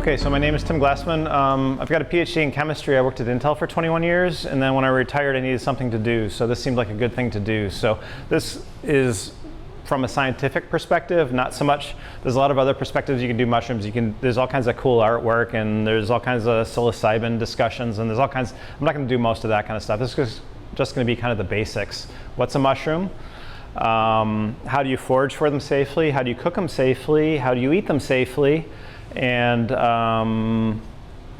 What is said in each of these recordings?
Okay, so my name is Tim Glassman. I've got a PhD in chemistry. I worked at Intel for 21 years, and then when I retired, I needed something to do. So this seemed like a good thing to do. So this is from a scientific perspective, not so much. There's a lot of other perspectives you can do mushrooms. There's all kinds of cool artwork, and there's all kinds of psilocybin discussions, and there's all kinds. I'm not going to do most of that kind of stuff. This is just going to be kind of the basics. What's a mushroom? How do you forage for them safely? How do you cook them safely? How do you eat them safely? And a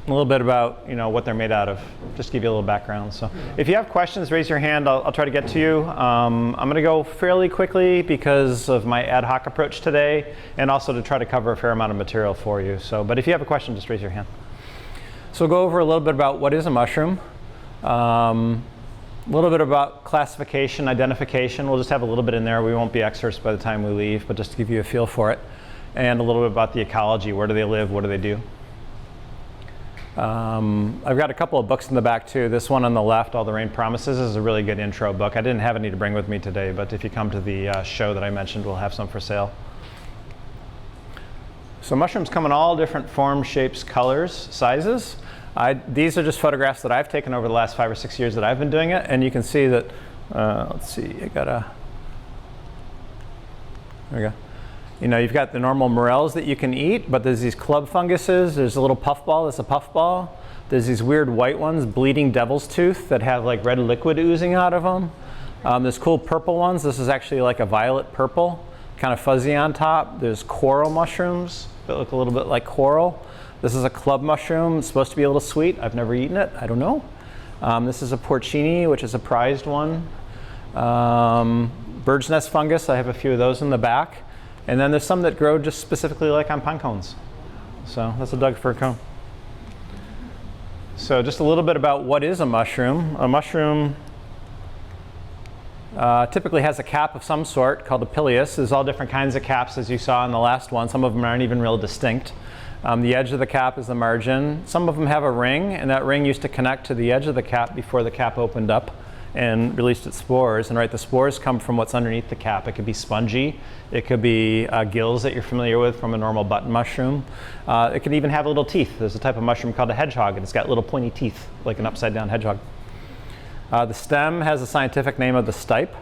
little bit about what they're made out of. Just to give you a little background. So if you have questions, raise your hand. I'll try to get to you. I'm going to go fairly quickly because of my ad hoc approach today, and also to try to cover a fair amount of material for you. But if you have a question, just raise your hand. So we'll go over a little bit about what is a mushroom. A little bit about classification, identification. We'll just have a little bit in there. We won't be experts by the time we leave, but just to give you a feel for it. And a little bit about the ecology. Where do they live? What do they do? I've got a couple of books in the back too. This one on the left, All the Rain Promises, is a really good intro book. I didn't have any to bring with me today, but if you come to the show that I mentioned, we'll have some for sale. So mushrooms come in all different forms, shapes, colors, sizes. These are just photographs that I've taken over the last 5 or 6 years that I've been doing it, and you can see that, let's see, there we go. You've got the normal morels that you can eat, but there's these club funguses. There's a little puffball that's a puffball. There's these weird white ones, bleeding devil's tooth, that have like red liquid oozing out of them. There's cool purple ones. This is actually like a violet purple, kind of fuzzy on top. There's coral mushrooms that look a little bit like coral. This is a club mushroom. It's supposed to be a little sweet. I've never eaten it. I don't know. This is a porcini, which is a prized one. Bird's nest fungus. I have a few of those in the back. And then there's some that grow just specifically like on pine cones. So that's a Doug fir cone. So just a little bit about what is a mushroom. A mushroom typically has a cap of some sort called a pileus. There's all different kinds of caps, as you saw in the last one. Some of them aren't even real distinct. The edge of the cap is the margin. Some of them have a ring, and that ring used to connect to the edge of the cap before the cap opened up and released its spores. And the spores come from what's underneath the cap. It could be spongy. It could be gills that you're familiar with from a normal button mushroom. It can even have little teeth. There's a type of mushroom called a hedgehog, and it's got little pointy teeth, like an upside down hedgehog. The stem has the scientific name of the stipe.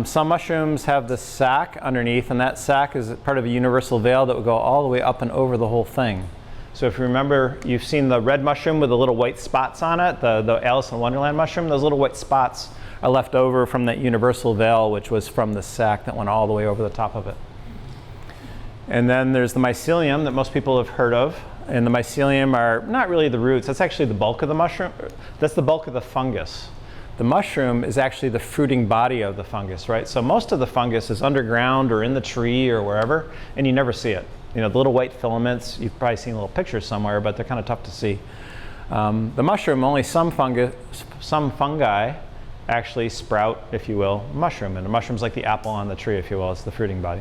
Some mushrooms have the sac underneath, and that sac is part of a universal veil that will go all the way up and over the whole thing. So if you remember, you've seen the red mushroom with the little white spots on it, the Alice in Wonderland mushroom. Those little white spots are left over from that universal veil, which was from the sac that went all the way over the top of it. And then there's the mycelium that most people have heard of. And the mycelium are not really the roots. That's actually the bulk of the mushroom. That's the bulk of the fungus. The mushroom is actually the fruiting body of the fungus, right? So most of the fungus is underground or in the tree or wherever, and you never see it. The little white filaments, you've probably seen little pictures somewhere, but they're kind of tough to see. The mushroom, only some fungi actually sprout, if you will, mushroom. And the mushroom's like the apple on the tree, if you will. It's the fruiting body.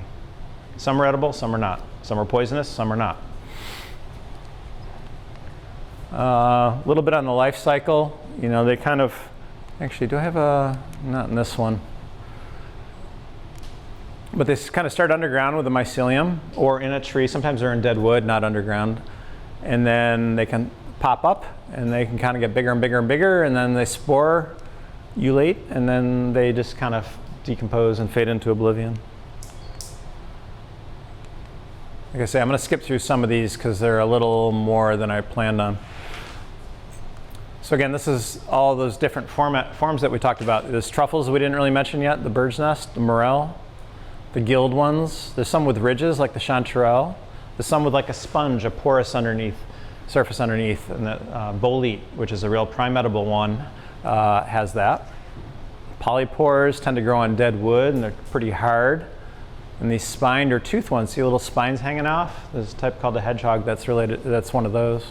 Some are edible, some are not. Some are poisonous, some are not. A little bit on the life cycle. They kind of, actually, do I have not in this one. But they kind of start underground with a mycelium or in a tree. Sometimes they're in dead wood, not underground. And then they can pop up and they can kind of get bigger and bigger and bigger, and then they sporulate, and then they just kind of decompose and fade into oblivion. Like I say, I'm going to skip through some of these because they're a little more than I planned on. So again, this is all those different forms that we talked about. There's truffles we didn't really mention yet, the bird's nest, the morel, the gilled ones. There's some with ridges, like the chanterelle. There's some with like a sponge, a porous surface underneath. And the bolete, which is a real prime edible one, has that. Polypores tend to grow on dead wood, and they're pretty hard. And these spined or tooth ones, see little spines hanging off? There's a type called a hedgehog that's one of those.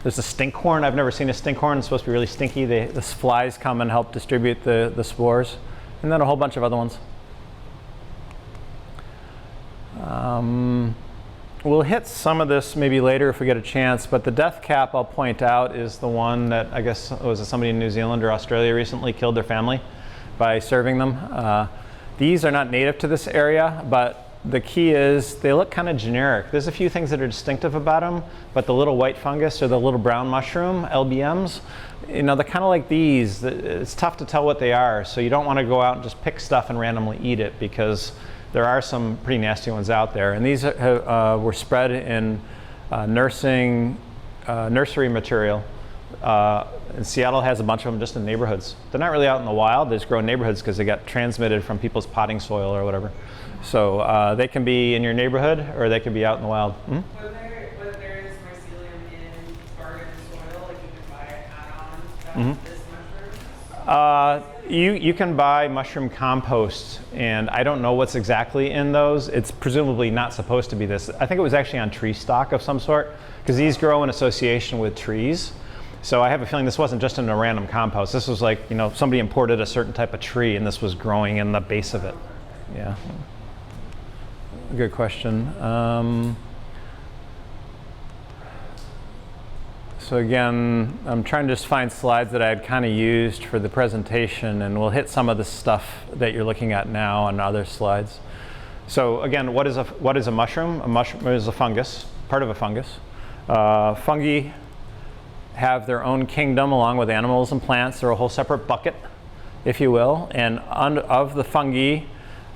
There's a stinkhorn. I've never seen a stinkhorn. It's supposed to be really stinky. The flies come and help distribute the spores. And then a whole bunch of other ones. We'll hit some of this maybe later if we get a chance, but the death cap I'll point out is the one that I guess was somebody in New Zealand or Australia recently killed their family by serving them. These are not native to this area, but the key is they look kind of generic. There's a few things that are distinctive about them, but the little white fungus or the little brown mushroom, LBMs, you know, they're kind of like these. It's tough to tell what they are, so you don't want to go out and just pick stuff and randomly eat it, because there are some pretty nasty ones out there. And these were spread in nursery material. And Seattle has a bunch of them just in neighborhoods. They're not really out in the wild. They just grow in neighborhoods because they got transmitted from people's potting soil or whatever. So they can be in your neighborhood, or they can be out in the wild. When there is mycelium in garden soil, like you can buy an add-on to this mushroom? You can buy mushroom compost, and I don't know what's exactly in those. It's presumably not supposed to be this. I think it was actually on tree stock of some sort, because these grow in association with trees. So I have a feeling this wasn't just in a random compost. This was like, you know, somebody imported a certain type of tree and this was growing in the base of it. Yeah. Good question. So again, I'm trying to just find slides that I had kind of used for the presentation, and we'll hit some of the stuff that you're looking at now on other slides. So again, what is a mushroom? A mushroom is a fungus, part of a fungus. Fungi have their own kingdom along with animals and plants. They're a whole separate bucket, if you will. And of the fungi,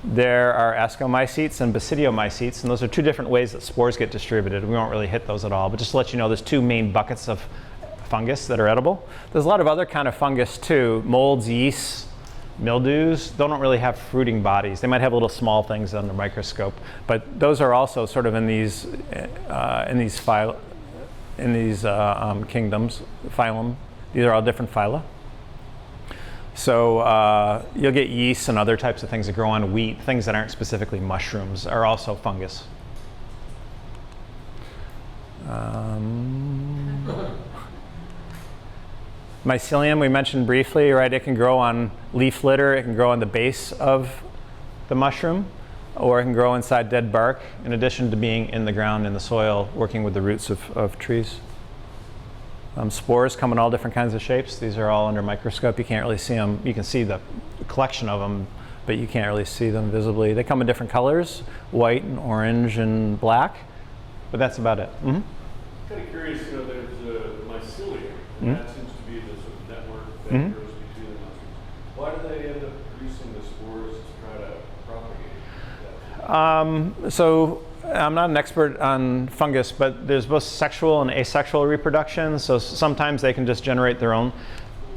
there are ascomycetes and basidiomycetes, and those are two different ways that spores get distributed. We won't really hit those at all, but just to let you know, there's two main buckets of fungus that are edible. There's a lot of other kind of fungus too, molds, yeasts, mildews. They don't really have fruiting bodies. They might have little small things under the microscope, but those are also sort of in these kingdoms, phylum. These are all different phyla. So you'll get yeasts and other types of things that grow on wheat. Things that aren't specifically mushrooms are also fungus. Mycelium we mentioned briefly, right? It can grow on leaf litter. It can grow on the base of the mushroom, or it can grow inside dead bark, in addition to being in the ground, in the soil, working with the roots of trees. Spores come in all different kinds of shapes. These are all under microscope. You can't really see them. You can see the collection of them, but you can't really see them visibly. They come in different colors, white and orange and black, but that's about it. Kind of curious, you know, there's mycelium, and that seems to be the sort of network that grows between the mushrooms. Why do they end up producing the spores to try to propagate that? So I'm not an expert on fungus, but there's both sexual and asexual reproduction. So sometimes they can just generate their own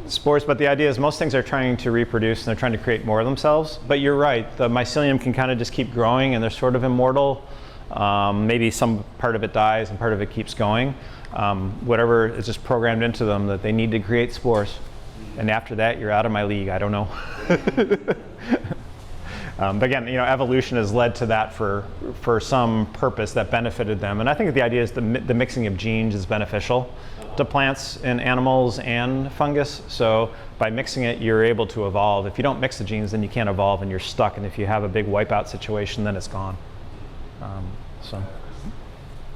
spores, but the idea is most things are trying to reproduce and they're trying to create more of themselves. But you're right, the mycelium can kind of just keep growing and they're sort of immortal. Maybe some part of it dies and part of it keeps going. Whatever is just programmed into them that they need to create spores. And after that, you're out of my league. I don't know. But again, you know, evolution has led to that for some purpose that benefited them. And I think the idea is the mixing of genes is beneficial to plants and animals and fungus. So by mixing it, you're able to evolve. If you don't mix the genes, then you can't evolve and you're stuck. And if you have a big wipeout situation, then it's gone.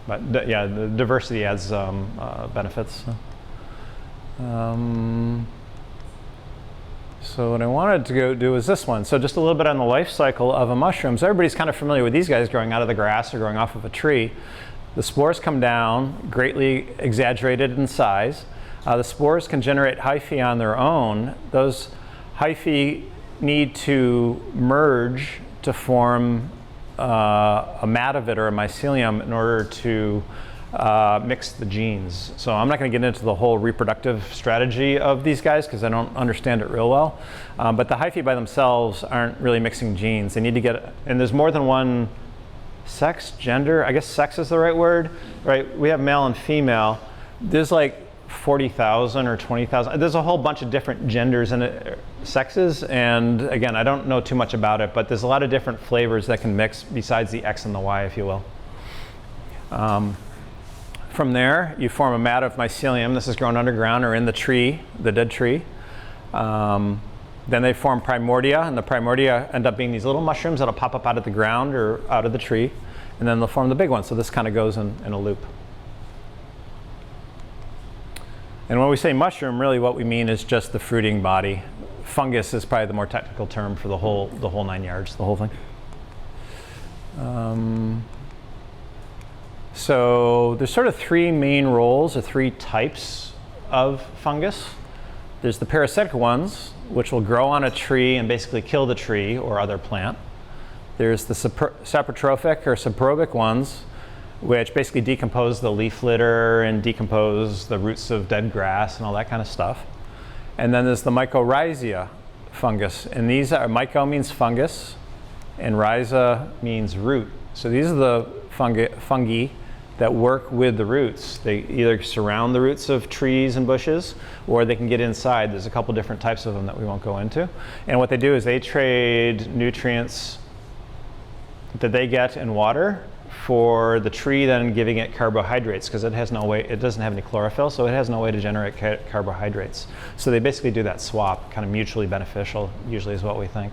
But yeah, the diversity adds benefits. So what I wanted to go do is this one. So just a little bit on the life cycle of a mushroom. So everybody's kind of familiar with these guys growing out of the grass or growing off of a tree. The spores come down, greatly exaggerated in size. The spores can generate hyphae on their own. Those hyphae need to merge to form a matavid or a mycelium in order to mix the genes. So I'm not going to get into the whole reproductive strategy of these guys because I don't understand it real well. But the hyphae by themselves aren't really mixing genes. They need to get, and there's more than one sex, gender, I guess sex is the right word, right? We have male and female. There's like 40,000 or 20,000. There's a whole bunch of different genders and sexes. And again, I don't know too much about it, but there's a lot of different flavors that can mix besides the X and the Y, if you will. From there, you form a mat of mycelium. This is grown underground or in the tree, the dead tree. Then they form primordia, and the primordia end up being these little mushrooms that'll pop up out of the ground or out of the tree, and then they'll form the big one. So this kind of goes in a loop. And when we say mushroom, really what we mean is just the fruiting body. Fungus is probably the more technical term for the whole 9 yards, the whole thing. So there's sort of three main roles or three types of fungus. There's the parasitic ones, which will grow on a tree and basically kill the tree or other plant. There's the saprotrophic or saprobic ones, which basically decompose the leaf litter and decompose the roots of dead grass and all that kind of stuff. And then there's the mycorrhiza fungus. And these are, myco means fungus, and rhiza means root. So these are the fungi that work with the roots. They either surround the roots of trees and bushes, or they can get inside. There's a couple different types of them that we won't go into. And what they do is they trade nutrients that they get in water for the tree then giving it carbohydrates, because it has no way, it doesn't have any chlorophyll, so it has no way to generate carbohydrates. So they basically do that swap, kind of mutually beneficial, usually is what we think.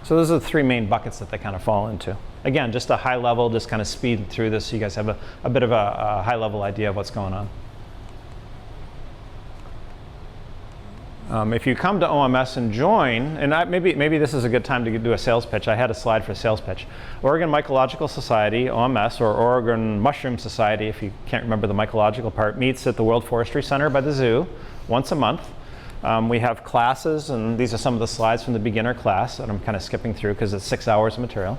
So those are the three main buckets that they kind of fall into. Again, just a high level, just kind of speed through this so you guys have a bit of a high level idea of what's going on. If you come to OMS and join, and maybe this is a good time to do a sales pitch. I had a slide for a sales pitch. Oregon Mycological Society, OMS, or Oregon Mushroom Society, if you can't remember the mycological part, meets at the World Forestry Center by the zoo once a month. We have classes, and these are some of the slides from the beginner class that I'm kind of skipping through because it's 6 hours of material.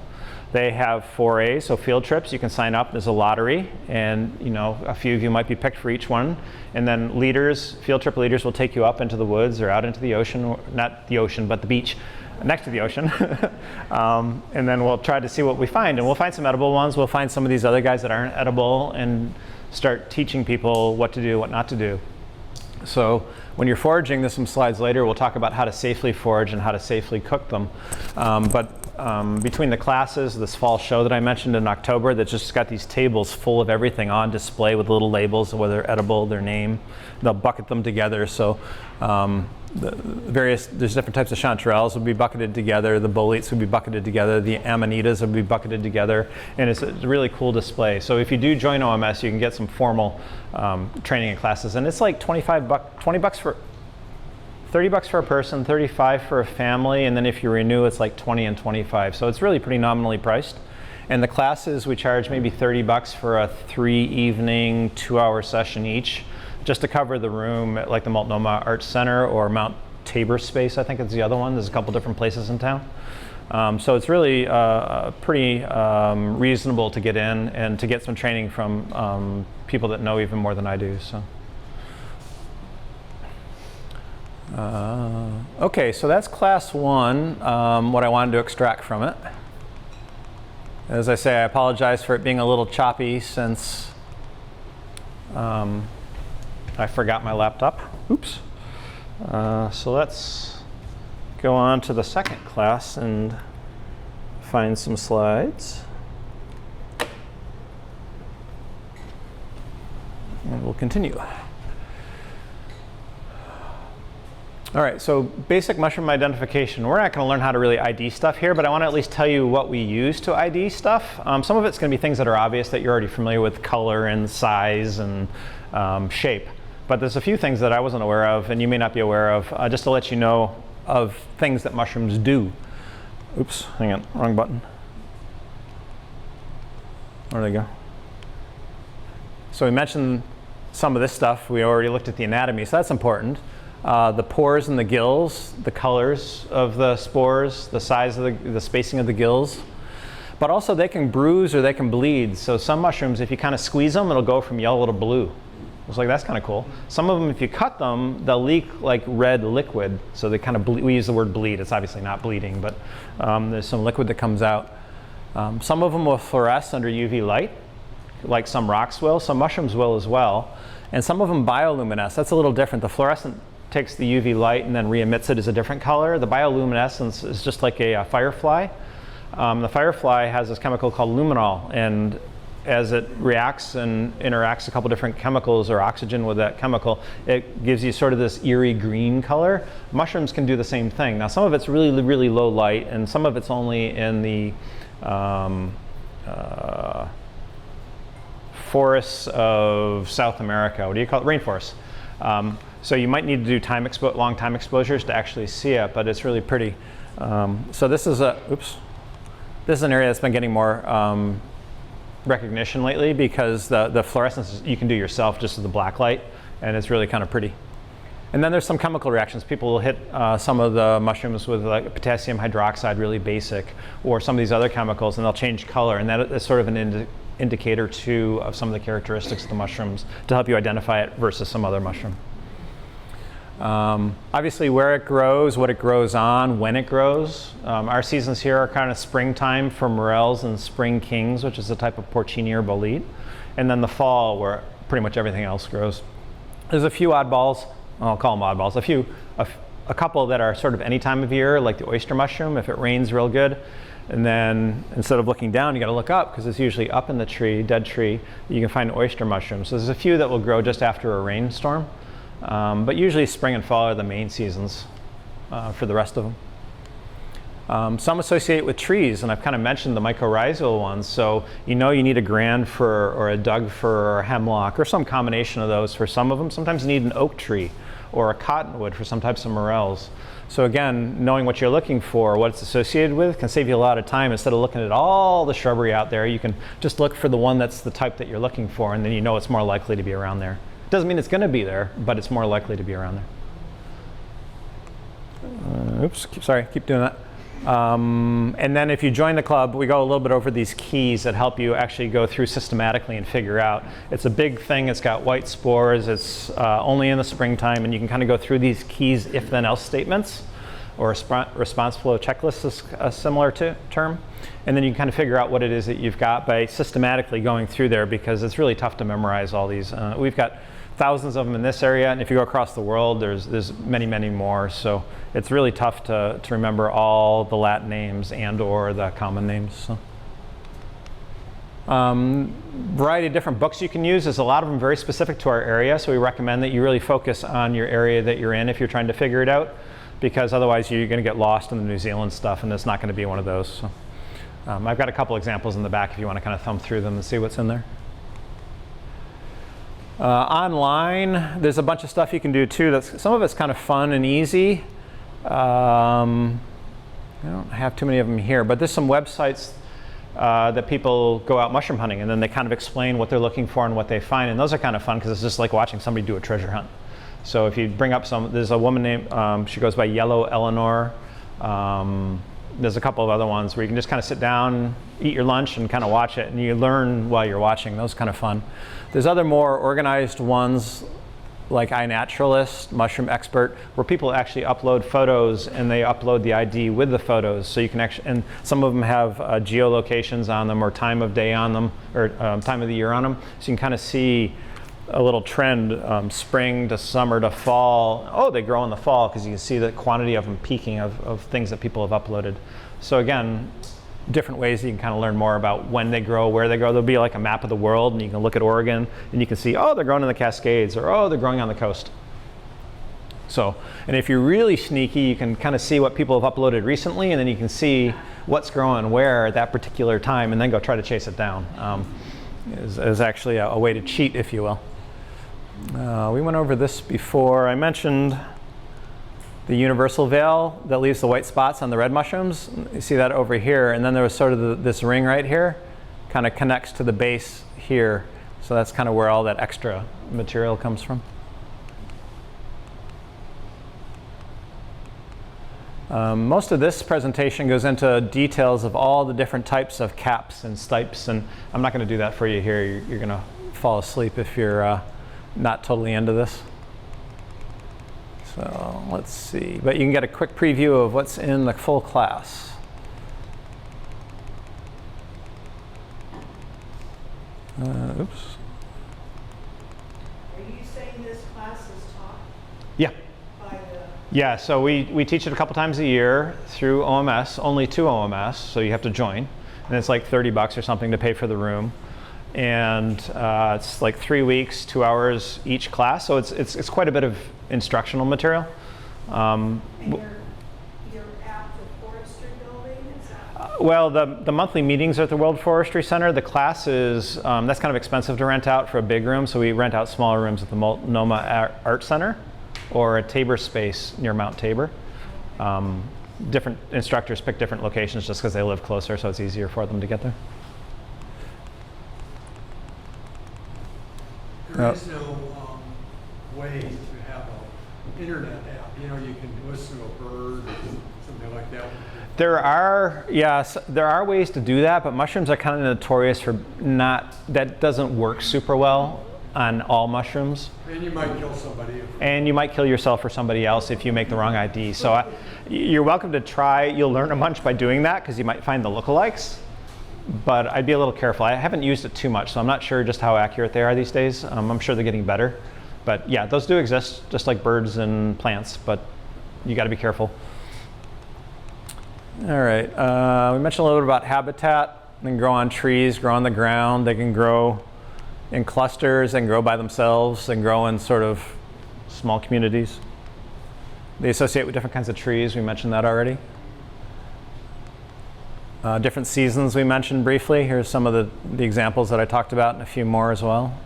They have forays, so field trips. You can sign up. There's a lottery, and a few of you might be picked for each one. And then leaders, field trip leaders, will take you up into the woods or out into the ocean, or not the ocean, but the beach next to the ocean. And then we'll try to see what we find. And we'll find some edible ones. We'll find some of these other guys that aren't edible and start teaching people what to do, what not to do. So when you're foraging, there's some slides later, we'll talk about how to safely forage and how to safely cook them. Between the classes, this fall show that I mentioned in October that's just got these tables full of everything on display with little labels of whether they're edible, their name. They'll bucket them together. So there's different types of chanterelles will be bucketed together, the boletes will be bucketed together, the amanitas will be bucketed together, and it's a really cool display. So if you do join OMS, you can get some formal training and classes, and it's like 20 bucks for 30 bucks for a person, 35 for a family, and then if you renew, it's like 20 and 25. So it's really pretty nominally priced. And the classes, we charge maybe 30 bucks for a 3-evening, 2-hour session each, just to cover the room at like the Multnomah Arts Center or Mount Tabor Space, I think it's the other one. There's a couple different places in town. So it's really pretty reasonable to get in and to get some training from people that know even more than I do. So. Okay, so that's class 1, what I wanted to extract from it. As I say, I apologize for it being a little choppy since I forgot my laptop. Oops. So let's go on to the second class and find some slides. And we'll continue. All right, so basic mushroom identification. We're not going to learn how to really ID stuff here, but I want to at least tell you what we use to ID stuff. Some of it's going to be things that are obvious that you're already familiar with, color and size and shape. But there's a few things that I wasn't aware of and you may not be aware of, just to let you know of things that mushrooms do. Oops, hang on, wrong button. Where'd they go? So we mentioned some of this stuff. We already looked at the anatomy, so that's important. The pores and the gills, the colors of the spores, the size of the spacing of the gills. But also they can bruise or they can bleed. So some mushrooms, if you kind of squeeze them, it'll go from yellow to blue. It's like, that's kind of cool. Some of them, if you cut them, they'll leak like red liquid. So they kind of bleed. We use the word bleed. It's obviously not bleeding, but there's some liquid that comes out. Some of them will fluoresce under UV light, like some rocks will. Some mushrooms will as well. And some of them bioluminesce. That's a little different. The fluorescent takes the UV light and then re-emits it as a different color. The bioluminescence is just like a firefly. The firefly has this chemical called luminol, and as it reacts and interacts a couple different chemicals or oxygen with that chemical, it gives you sort of this eerie green color. Mushrooms can do the same thing. Now some of it's really, really low light, and some of it's only in the forests of South America. What do you call it? Rainforests. So you might need to do long time exposures to actually see it, but it's really pretty. So this is a, oops. This is an area that's been getting more recognition lately because the fluorescence you can do yourself just with the black light, and it's really kind of pretty. And then there's some chemical reactions. People will hit some of the mushrooms with like potassium hydroxide, really basic, or some of these other chemicals, and they'll change color. And that is sort of an indicator too of some of the characteristics of the mushrooms to help you identify it versus some other mushroom. Obviously where it grows, what it grows on, when it grows. Our seasons here are kind of springtime for morels and spring kings, which is a type of porcini or bolete. And then the fall where pretty much everything else grows. There's a few oddballs. I'll call them oddballs, a couple that are sort of any time of year, like the oyster mushroom, if it rains real good. And then instead of looking down, you got to look up because it's usually up in the tree, dead tree, you can find oyster mushrooms. So there's a few that will grow just after a rainstorm. But usually spring and fall are the main seasons for the rest of them. Some associate with trees, and I've kind of mentioned the mycorrhizal ones. So you know you need a grand fir or a Doug fir or a hemlock or some combination of those for some of them. Sometimes you need an oak tree or a cottonwood for some types of morels. So again, knowing what you're looking for, what it's associated with, can save you a lot of time. Instead of looking at all the shrubbery out there, you can just look for the one that's the type that you're looking for, and then you know it's more likely to be around there. Doesn't mean it's going to be there, but it's more likely to be around there. Oops, keep doing that. And then if you join the club, we go a little bit over these keys that help you actually go through systematically and figure out. It's a big thing. It's got white spores. It's only in the springtime, and you can kind of go through these keys if-then-else statements, or response flow checklist is a similar term. And then you can kind of figure out what it is that you've got by systematically going through there, because it's really tough to memorize all these. We've got thousands of them in this area, and if you go across the world, there's many, many more. So it's really tough to remember all the Latin names and or the common names. So. Variety of different books you can use. There's a lot of them very specific to our area, so we recommend that you really focus on your area that you're in if you're trying to figure it out, because otherwise you're going to get lost in the New Zealand stuff, and it's not going to be one of those. So, I've got a couple examples in the back if you want to kind of thumb through them and see what's in there. Online, there's a bunch of stuff you can do too. Some of it's kind of fun and easy. I don't have too many of them here, but there's some websites that people go out mushroom hunting, and then they kind of explain what they're looking for and what they find, and those are kind of fun because it's just like watching somebody do a treasure hunt. So if you bring up there's a woman named, she goes by Yellow Eleanor. There's a couple of other ones where you can just kind of sit down, eat your lunch, and kind of watch it, and you learn while you're watching. Those are kind of fun. There's other more organized ones like iNaturalist, Mushroom Expert, where people actually upload photos and they upload the ID with the photos. So you can actually, and some of them have geolocations on them or time of day on them, or time of the year on them. So you can kind of see a little trend, spring to summer to fall. Oh, they grow in the fall, because you can see the quantity of them peaking of things that people have uploaded. So again, different ways that you can kind of learn more about when they grow, where they grow. There'll be like a map of the world, and you can look at Oregon, and you can see, oh, they're growing in the Cascades, or oh, they're growing on the coast. So, and if you're really sneaky, you can kind of see what people have uploaded recently, and then you can see what's growing where at that particular time, and then go try to chase it down. Is actually a way to cheat, if you will. We went over this before. I mentioned the universal veil that leaves the white spots on the red mushrooms. You see that over here, and then there was sort of this ring right here, kind of connects to the base here. So that's kind of where all that extra material comes from. Most of this presentation goes into details of all the different types of caps and stipes, and I'm not going to do that for you here. You're going to fall asleep if you're not totally into this. So let's see, but you can get a quick preview of what's in the full class. Oops. Are you saying this class is taught Yeah. by the... Yeah, so we teach it a couple times a year through OMS, only 2 OMS, so you have to join. And it's like $30 or something to pay for the room. And it's like 3 weeks, 2 hours each class, so it's quite a bit of instructional material. And you're at the forestry building? Is that... Well, the monthly meetings are at the World Forestry Center. The class is, that's kind of expensive to rent out for a big room, so we rent out smaller rooms at the Multnomah Art Center or a Tabor space near Mount Tabor. different instructors pick different locations just because they live closer, so it's easier for them to get there. There is no way to have an internet app. You know, you can listen to a bird or something like that. There are, yes, there are ways to do that, but mushrooms are kind of notorious for that doesn't work super well on all mushrooms. And you might kill somebody. And you might kill yourself or somebody else if you make the wrong ID. So you're welcome to try. You'll learn a bunch by doing that because you might find the lookalikes. But I'd be a little careful. I haven't used it too much, so I'm not sure just how accurate they are these days. I'm sure they're getting better. But yeah, those do exist, just like birds and plants, but you got to be careful. All right, we mentioned a little bit about habitat. They can grow on trees, grow on the ground. They can grow in clusters, they can grow by themselves, they can grow in sort of small communities. They associate with different kinds of trees. We mentioned that already. Different seasons we mentioned briefly. Here's some of the examples that I talked about and a few more as well.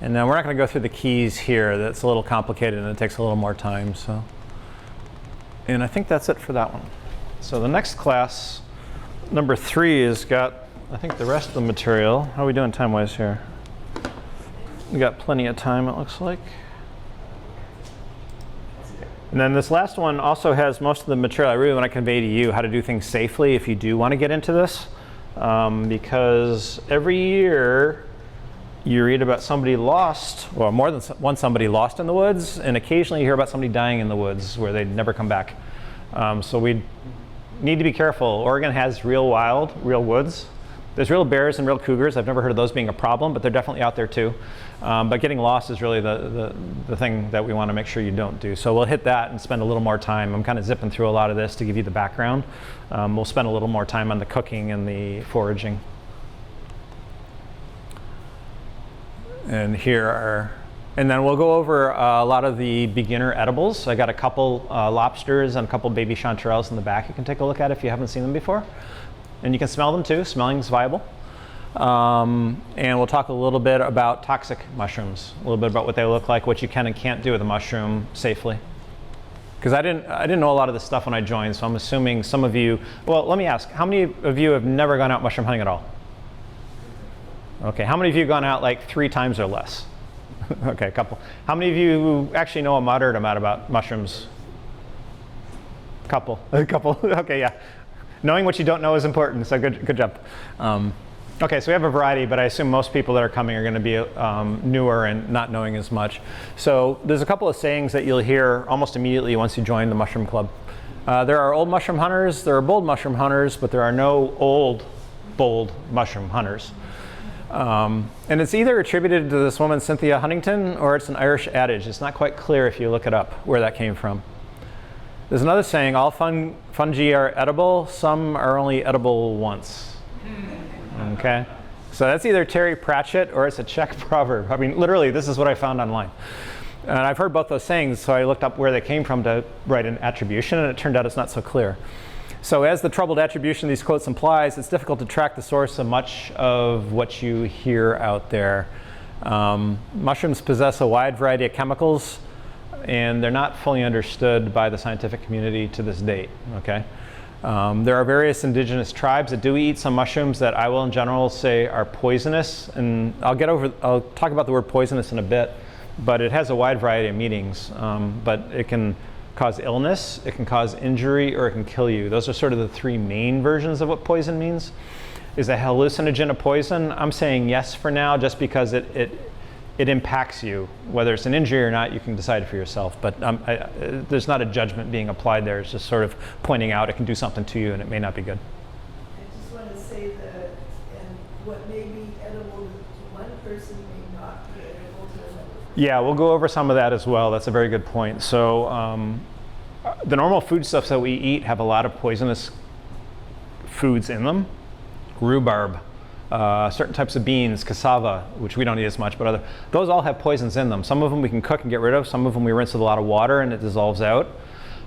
And then we're not going to go through the keys here. That's a little complicated and it takes a little more time. So, and I think that's it for that one. So the next class, number 3, has got, I think, the rest of the material. How are we doing time-wise here? We got plenty of time, it looks like. And then this last one also has most of the material I really want to convey to you, how to do things safely if you do want to get into this. Because every year you read about somebody lost, or more than one somebody lost in the woods, and occasionally you hear about somebody dying in the woods where they'd never come back. So we need to be careful. Oregon has real wild, real woods. There's real bears and real cougars. I've never heard of those being a problem, but they're definitely out there too. But getting lost is really the thing that we want to make sure you don't do. So we'll hit that and spend a little more time. I'm kind of zipping through a lot of this to give you the background. We'll spend a little more time on the cooking and the foraging. And and then we'll go over a lot of the beginner edibles. I got a couple lobsters and a couple baby chanterelles in the back you can take a look at if you haven't seen them before. And you can smell them too. Smelling's viable. And we'll talk a little bit about toxic mushrooms, a little bit about what they look like, what you can and can't do with a mushroom safely. Because I didn't know a lot of this stuff when I joined, so I'm assuming some of you, well, let me ask, how many of you have never gone out mushroom hunting at all? Okay, how many of you have gone out like 3 times or less? Okay, a couple. How many of you actually know a moderate amount about mushrooms? A couple. Okay, yeah. Knowing what you don't know is important, so good job. Okay, so we have a variety, but I assume most people that are coming are going to be newer and not knowing as much. So there's a couple of sayings that you'll hear almost immediately once you join the mushroom club. There are old mushroom hunters, there are bold mushroom hunters, but there are no old, bold mushroom hunters. And it's either attributed to this woman, Cynthia Huntington, or it's an Irish adage. It's not quite clear if you look it up where that came from. There's another saying, all fungi are edible, some are only edible once. Okay, so that's either Terry Pratchett or it's a Czech proverb. I mean, literally, this is what I found online. And I've heard both those sayings, so I looked up where they came from to write an attribution, and it turned out it's not so clear. So as the troubled attribution of these quotes implies, it's difficult to track the source of much of what you hear out there. Mushrooms possess a wide variety of chemicals, and they're not fully understood by the scientific community to this date, okay? There are various indigenous tribes that do eat some mushrooms that I will in general say are poisonous, and I'll talk about the word poisonous in a bit, but it has a wide variety of meanings. But it can cause illness, it can cause injury, or it can kill you. Those are sort of the 3 main versions of what poison means. Is a hallucinogen a poison? I'm saying yes for now, just because it impacts you. Whether it's an injury or not, you can decide for yourself. But there's not a judgment being applied there. It's just sort of pointing out it can do something to you and it may not be good. I just want to say that, and what may be edible to one person may not be edible to another. Yeah, we'll go over some of that as well. That's a very good point. So the normal foodstuffs that we eat have a lot of poisonous foods in them. Rhubarb. Certain types of beans, cassava, which we don't eat as much, but those all have poisons in them. Some of them we can cook and get rid of. Some of them we rinse with a lot of water and it dissolves out.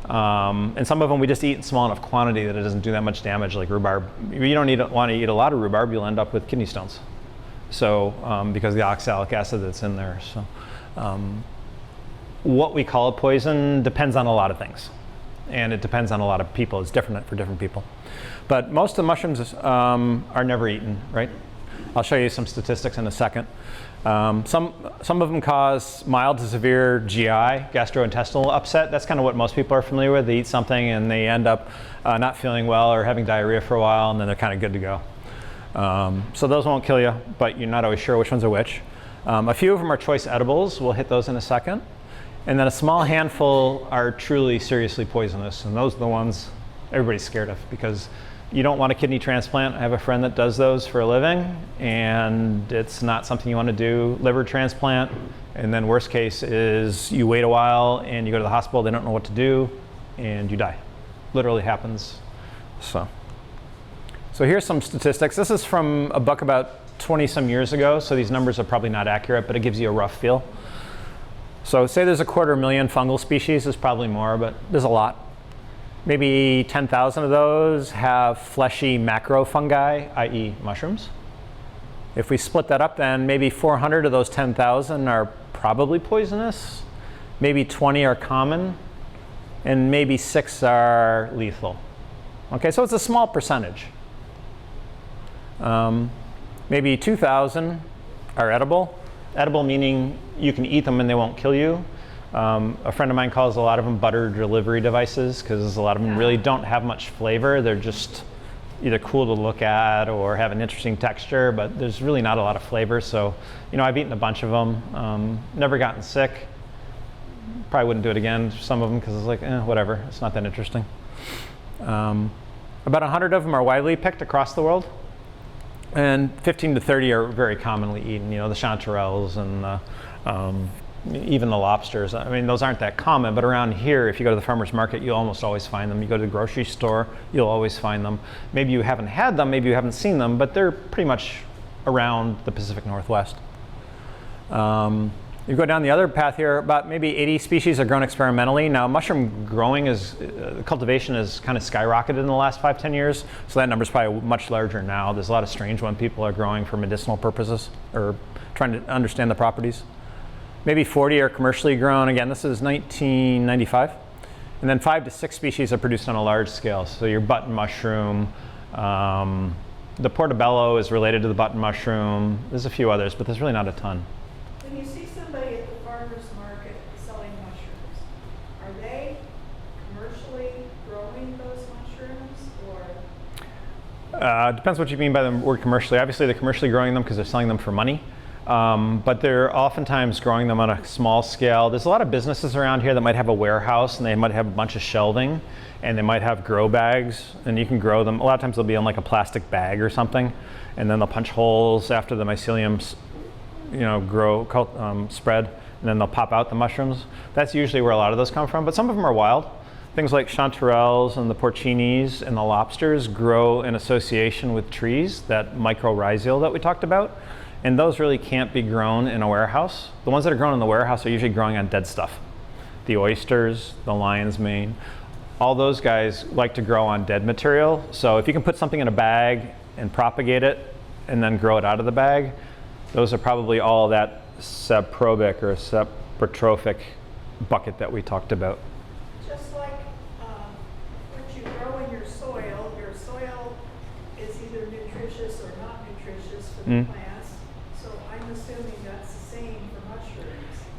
And some of them we just eat in small enough quantity that it doesn't do that much damage, like rhubarb. You don't want to eat a lot of rhubarb, you'll end up with kidney stones. So, because of the oxalic acid that's in there. So, what we call a poison depends on a lot of things. And it depends on a lot of people. It's different for different people. But most of the mushrooms are never eaten, right? I'll show you some statistics in a second. Some of them cause mild to severe GI, gastrointestinal upset. That's kind of what most people are familiar with. They eat something and they end up not feeling well or having diarrhea for a while, and then they're kind of good to go. So those won't kill you, but you're not always sure which ones are which. A few of them are choice edibles. We'll hit those in a second. And then a small handful are truly seriously poisonous, and those are the ones everybody's scared of because you don't want a kidney transplant. I have a friend that does those for a living, and it's not something you want to do. Liver transplant, and then worst case is you wait a while and you go to the hospital, they don't know what to do, and you die. Literally happens. So here's some statistics. This is from a book about 20 some years ago, so these numbers are probably not accurate, but it gives you a rough feel. So say there's 250,000 fungal species, there's probably more, but there's a lot. Maybe 10,000 of those have fleshy macrofungi, i.e. mushrooms. If we split that up, then maybe 400 of those 10,000 are probably poisonous, maybe 20 are common, and maybe 6 are lethal. Okay, so it's a small percentage. Maybe 2,000 are edible. Edible meaning you can eat them and they won't kill you. A friend of mine calls a lot of them butter delivery devices because a lot of them really don't have much flavor. They're just either cool to look at or have an interesting texture, but there's really not a lot of flavor. So, I've eaten a bunch of them. Never gotten sick. Probably wouldn't do it again, some of them, because it's like, whatever. It's not that interesting. About 100 of them are widely picked across the world. And 15 to 30 are very commonly eaten. The chanterelles and even the lobsters. I mean, those aren't that common, but around here, if you go to the farmer's market, you'll almost always find them. You go to the grocery store, you'll always find them. Maybe you haven't had them, maybe you haven't seen them, but they're pretty much around the Pacific Northwest. You go down the other path here, about maybe 80 species are grown experimentally. Now, mushroom growing cultivation has kind of skyrocketed in the last 5-10 years, so that number is probably much larger now. There's a lot of strange ones people are growing for medicinal purposes or trying to understand the properties. Maybe 40 are commercially grown. Again, this is 1995. And then 5 to 6 species are produced on a large scale. So your button mushroom, the portobello is related to the button mushroom. There's a few others, but there's really not a ton. When you see somebody at the farmer's market selling mushrooms, are they commercially growing those mushrooms, or? Depends what you mean by the word commercially. Obviously, they're commercially growing them because they're selling them for money. But they're oftentimes growing them on a small scale. There's a lot of businesses around here that might have a warehouse and they might have a bunch of shelving and they might have grow bags and you can grow them. A lot of times they'll be in like a plastic bag or something and then they'll punch holes after the myceliums spread and then they'll pop out the mushrooms. That's usually where a lot of those come from, but some of them are wild. Things like chanterelles and the porcinis and the lobsters grow in association with trees, that mycorrhizal that we talked about. And those really can't be grown in a warehouse. The ones that are grown in the warehouse are usually growing on dead stuff. The oysters, the lion's mane, all those guys like to grow on dead material. So if you can put something in a bag and propagate it and then grow it out of the bag, those are probably all that saprobic or saprotrophic bucket that we talked about. Just like what you grow in your soil is either nutritious or not nutritious for the plant. I'm assuming that's the same for mushrooms.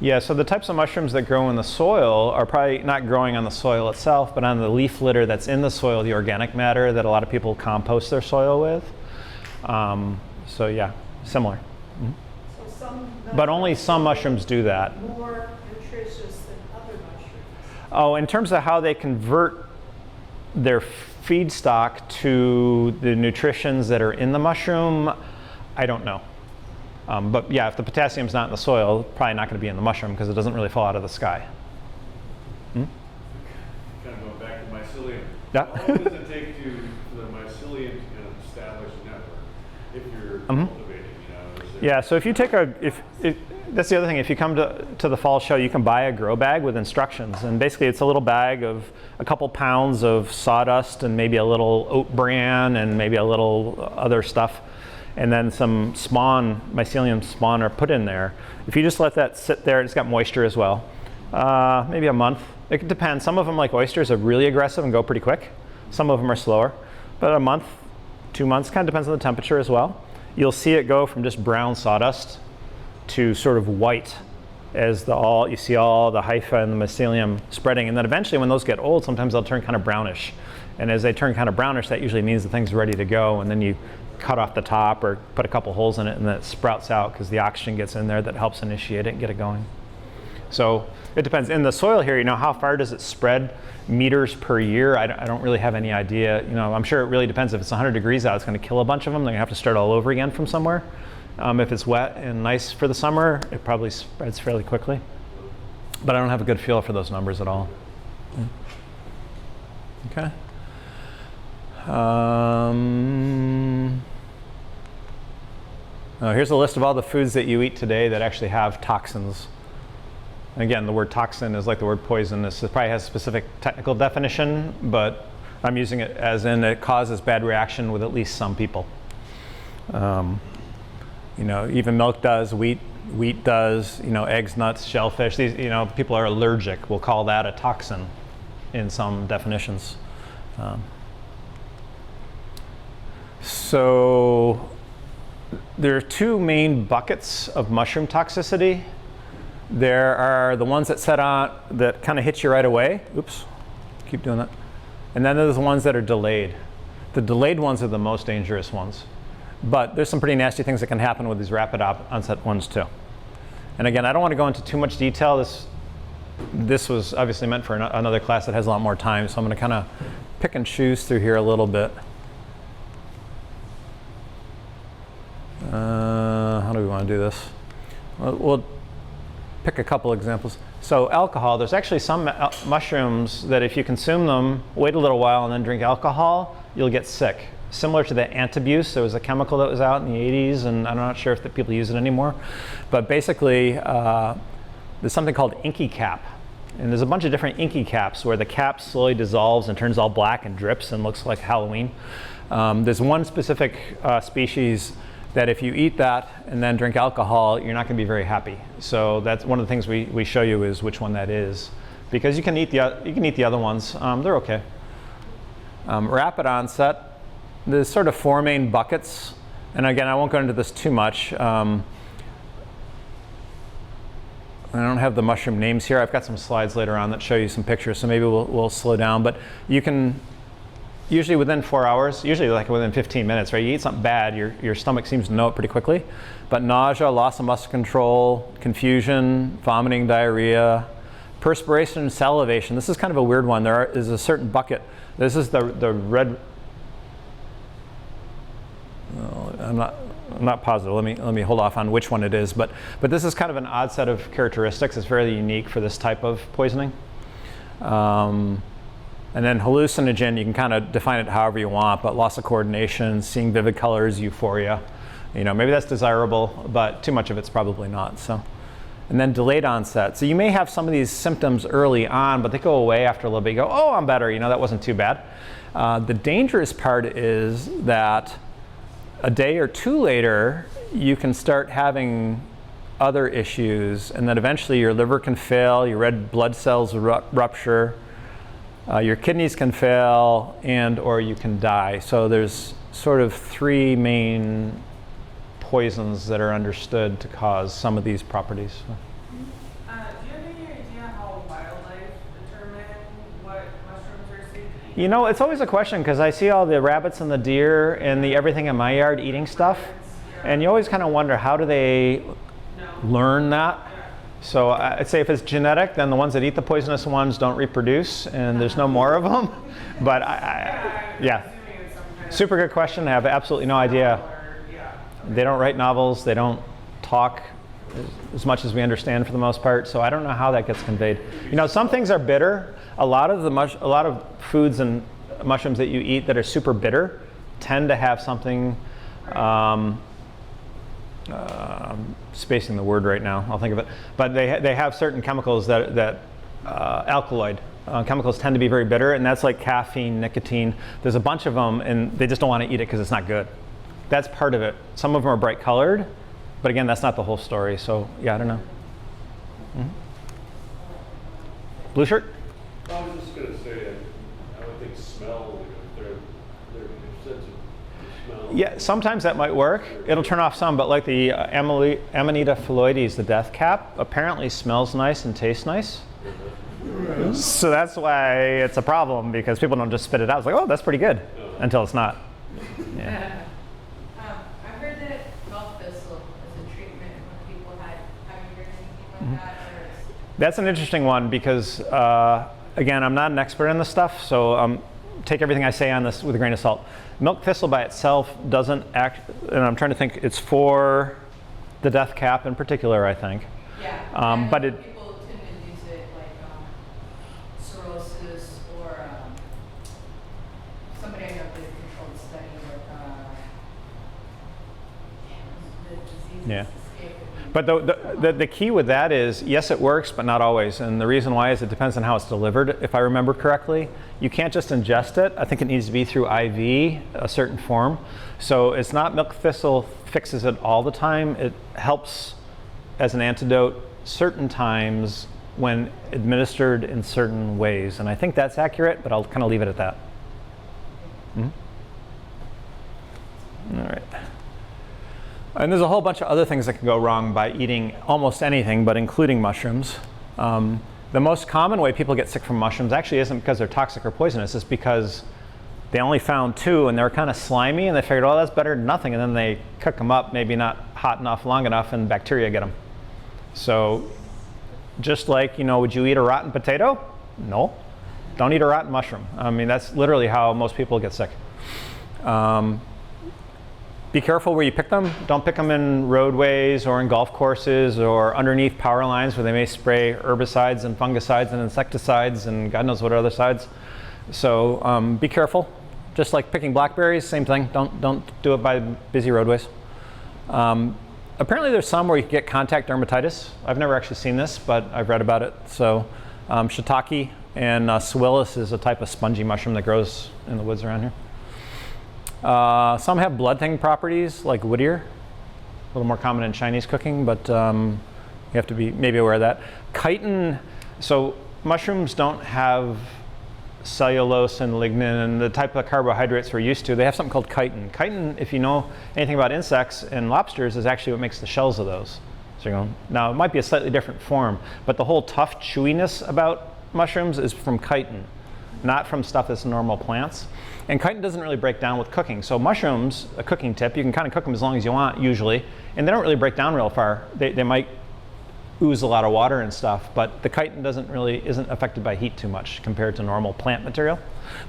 Yeah, so the types of mushrooms that grow in the soil are probably not growing on the soil itself, but on the leaf litter that's in the soil, the organic matter that a lot of people compost their soil with. So yeah, similar. Mm-hmm. So but only some mushrooms do that. More nutritious than other mushrooms. Oh, in terms of how they convert their feedstock to the nutritions that are in the mushroom, I don't know. But yeah, if the potassium's not in the soil, it's probably not going to be in the mushroom because it doesn't really fall out of the sky. Kind of going back to mycelium. Yeah. How long does it take for the mycelium to kind of establish a network if you're cultivating? Yeah, so if you take that's the other thing. If you come to the fall show, you can buy a grow bag with instructions. And basically it's a little bag of a couple pounds of sawdust and maybe a little oat bran and maybe a little other stuff. And then some mycelium spawn are put in there. If you just let that sit there, it's got moisture as well. Maybe a month. It depends. Some of them, like oysters, are really aggressive and go pretty quick. Some of them are slower. But a month, 2 months, kind of depends on the temperature as well. You'll see it go from just brown sawdust to sort of white as you see all the hypha and the mycelium spreading. And then eventually when those get old, sometimes they'll turn kind of brownish. And as they turn kind of brownish, that usually means the thing's ready to go. And then you cut off the top or put a couple holes in it, and then it sprouts out because the oxygen gets in there that helps initiate it and get it going. So it depends. In the soil here, how far does it spread meters per year? I don't really have any idea. I'm sure it really depends. If it's 100 degrees out, it's going to kill a bunch of them. They're going to have to start all over again from somewhere. If it's wet and nice for the summer, it probably spreads fairly quickly. But I don't have a good feel for those numbers at all. Okay. Here's a list of all the foods that you eat today that actually have toxins. Again, the word toxin is like the word poison. It probably has a specific technical definition, but I'm using it as in it causes bad reaction with at least some people. Even milk does, wheat does, eggs, nuts, shellfish. These, people are allergic. We'll call that a toxin in some definitions. So there are two main buckets of mushroom toxicity. There are the ones that kind of hit you right away. Oops, keep doing that. And then there's the ones that are delayed. The delayed ones are the most dangerous ones. But there's some pretty nasty things that can happen with these rapid onset ones too. And again, I don't want to go into too much detail. This was obviously meant for another class that has a lot more time, so I'm going to kind of pick and choose through here a little bit. How do we want to do this? We'll pick a couple examples. So alcohol, there's actually some mushrooms that if you consume them, wait a little while and then drink alcohol, you'll get sick. Similar to the antabuse, there was a chemical that was out in the 80s, and I'm not sure if the people use it anymore. But basically, there's something called inky cap. And there's a bunch of different inky caps where the cap slowly dissolves and turns all black and drips and looks like Halloween. There's one specific species that if you eat that and then drink alcohol, you're not going to be very happy. So that's one of the things we show you is which one that is, because you can eat the other ones. They're okay. Rapid onset. There's sort of four main buckets, and again, I won't go into this too much. I don't have the mushroom names here. I've got some slides later on that show you some pictures, so maybe we'll slow down. But you can usually within 4 hours, usually like within 15 minutes, right? You eat something bad, your stomach seems to know it pretty quickly. But nausea, loss of muscle control, confusion, vomiting, diarrhea, perspiration, and salivation. This is kind of a weird one. There is a certain bucket. This is the red. I'm not positive. Let me hold off on which one it is, but this is kind of an odd set of characteristics. It's fairly unique for this type of poisoning. And then hallucinogen, you can kind of define it however you want, but loss of coordination, seeing vivid colors, euphoria. Maybe that's desirable, but too much of it's probably not. So, and then delayed onset. So you may have some of these symptoms early on, but they go away after a little bit. You go, oh, I'm better. That wasn't too bad. The dangerous part is that a day or two later, you can start having other issues, and then eventually your liver can fail, your red blood cells rupture, your kidneys can fail, and or you can die. So there's sort of three main poisons that are understood to cause some of these properties. Do you have any idea how wildlife determine what mushrooms are safe to eat? It's always a question because I see all the rabbits and the deer and the everything in my yard eating stuff, and you always kind of wonder, how do they learn that? So I'd say if it's genetic, then the ones that eat the poisonous ones don't reproduce, and there's no more of them. But yeah, super good question. I have absolutely no idea. They don't write novels. They don't talk as much as we understand for the most part. So I don't know how that gets conveyed. Some things are bitter. A lot of foods and mushrooms that you eat that are super bitter tend to have something. Spacing the word right now. I'll think of it. But they have certain chemicals that alkaloid chemicals tend to be very bitter, and that's like caffeine, nicotine. There's a bunch of them, and they just don't want to eat it because it's not good. That's part of it. Some of them are bright colored, but again, that's not the whole story. So yeah, I don't know. Blue shirt? I was just gonna say, I would think smell, if they're sensitive to smell. Yeah, sometimes that might work. It'll turn off some, but like the Amanita phalloides, the death cap, apparently smells nice and tastes nice. So that's why it's a problem, because people don't just spit it out. It's like, oh, that's pretty good, until it's not. Yeah. I've heard that golf thistle is a treatment when people have you heard anything like that? Or That's an interesting one because, again, I'm not an expert in this stuff, so take everything I say on this with a grain of salt. Milk thistle by itself doesn't act, and I'm trying to think, it's for the death cap in particular, I think. yeah. But it, People tend to use it like cirrhosis or somebody I know did a controlled study with the diseases Yeah. escape. but the key with that is, yes, it works, but not always. And the reason why is it depends on how it's delivered, if I remember correctly. You can't just ingest it. I think it needs to be through IV, a certain form. So it's not milk thistle fixes it all the time. It helps as an antidote certain times when administered in certain ways. And I think that's accurate, but I'll kind of leave it at that. All right. And there's a whole bunch of other things that can go wrong by eating almost anything, but including mushrooms. The most common way people get sick from mushrooms actually isn't because they're toxic or poisonous. It's because they only found 2 and they're kind of slimy, and they figured, oh, that's better than nothing. And then they cook them up, maybe not hot enough, long enough, and bacteria get them. So just like, would you eat a rotten potato? No. Don't eat a rotten mushroom. I mean, that's literally how most people get sick. Be careful where you pick them. Don't pick them in roadways or in golf courses or underneath power lines where they may spray herbicides and fungicides and insecticides and God knows what other sides. So be careful. Just like picking blackberries, same thing. Don't do it by busy roadways. Apparently there's some where you can get contact dermatitis. I've never actually seen this, but I've read about it. So shiitake and swillis is a type of spongy mushroom that grows in the woods around here. Some have blood-thinning properties, like wood ear. A little more common in Chinese cooking, but you have to be maybe aware of that. Chitin, so mushrooms don't have cellulose and lignin and the type of carbohydrates we're used to. They have something called chitin. Chitin, if you know anything about insects and lobsters, is actually what makes the shells of those. So you're going, now it might be a slightly different form, but the whole tough chewiness about mushrooms is from chitin, not from stuff that's normal plants. And chitin doesn't really break down with cooking. So mushrooms, a cooking tip, you can kind of cook them as long as you want usually, and they don't really break down real far. They might ooze a lot of water and stuff, but the chitin isn't affected by heat too much compared to normal plant material.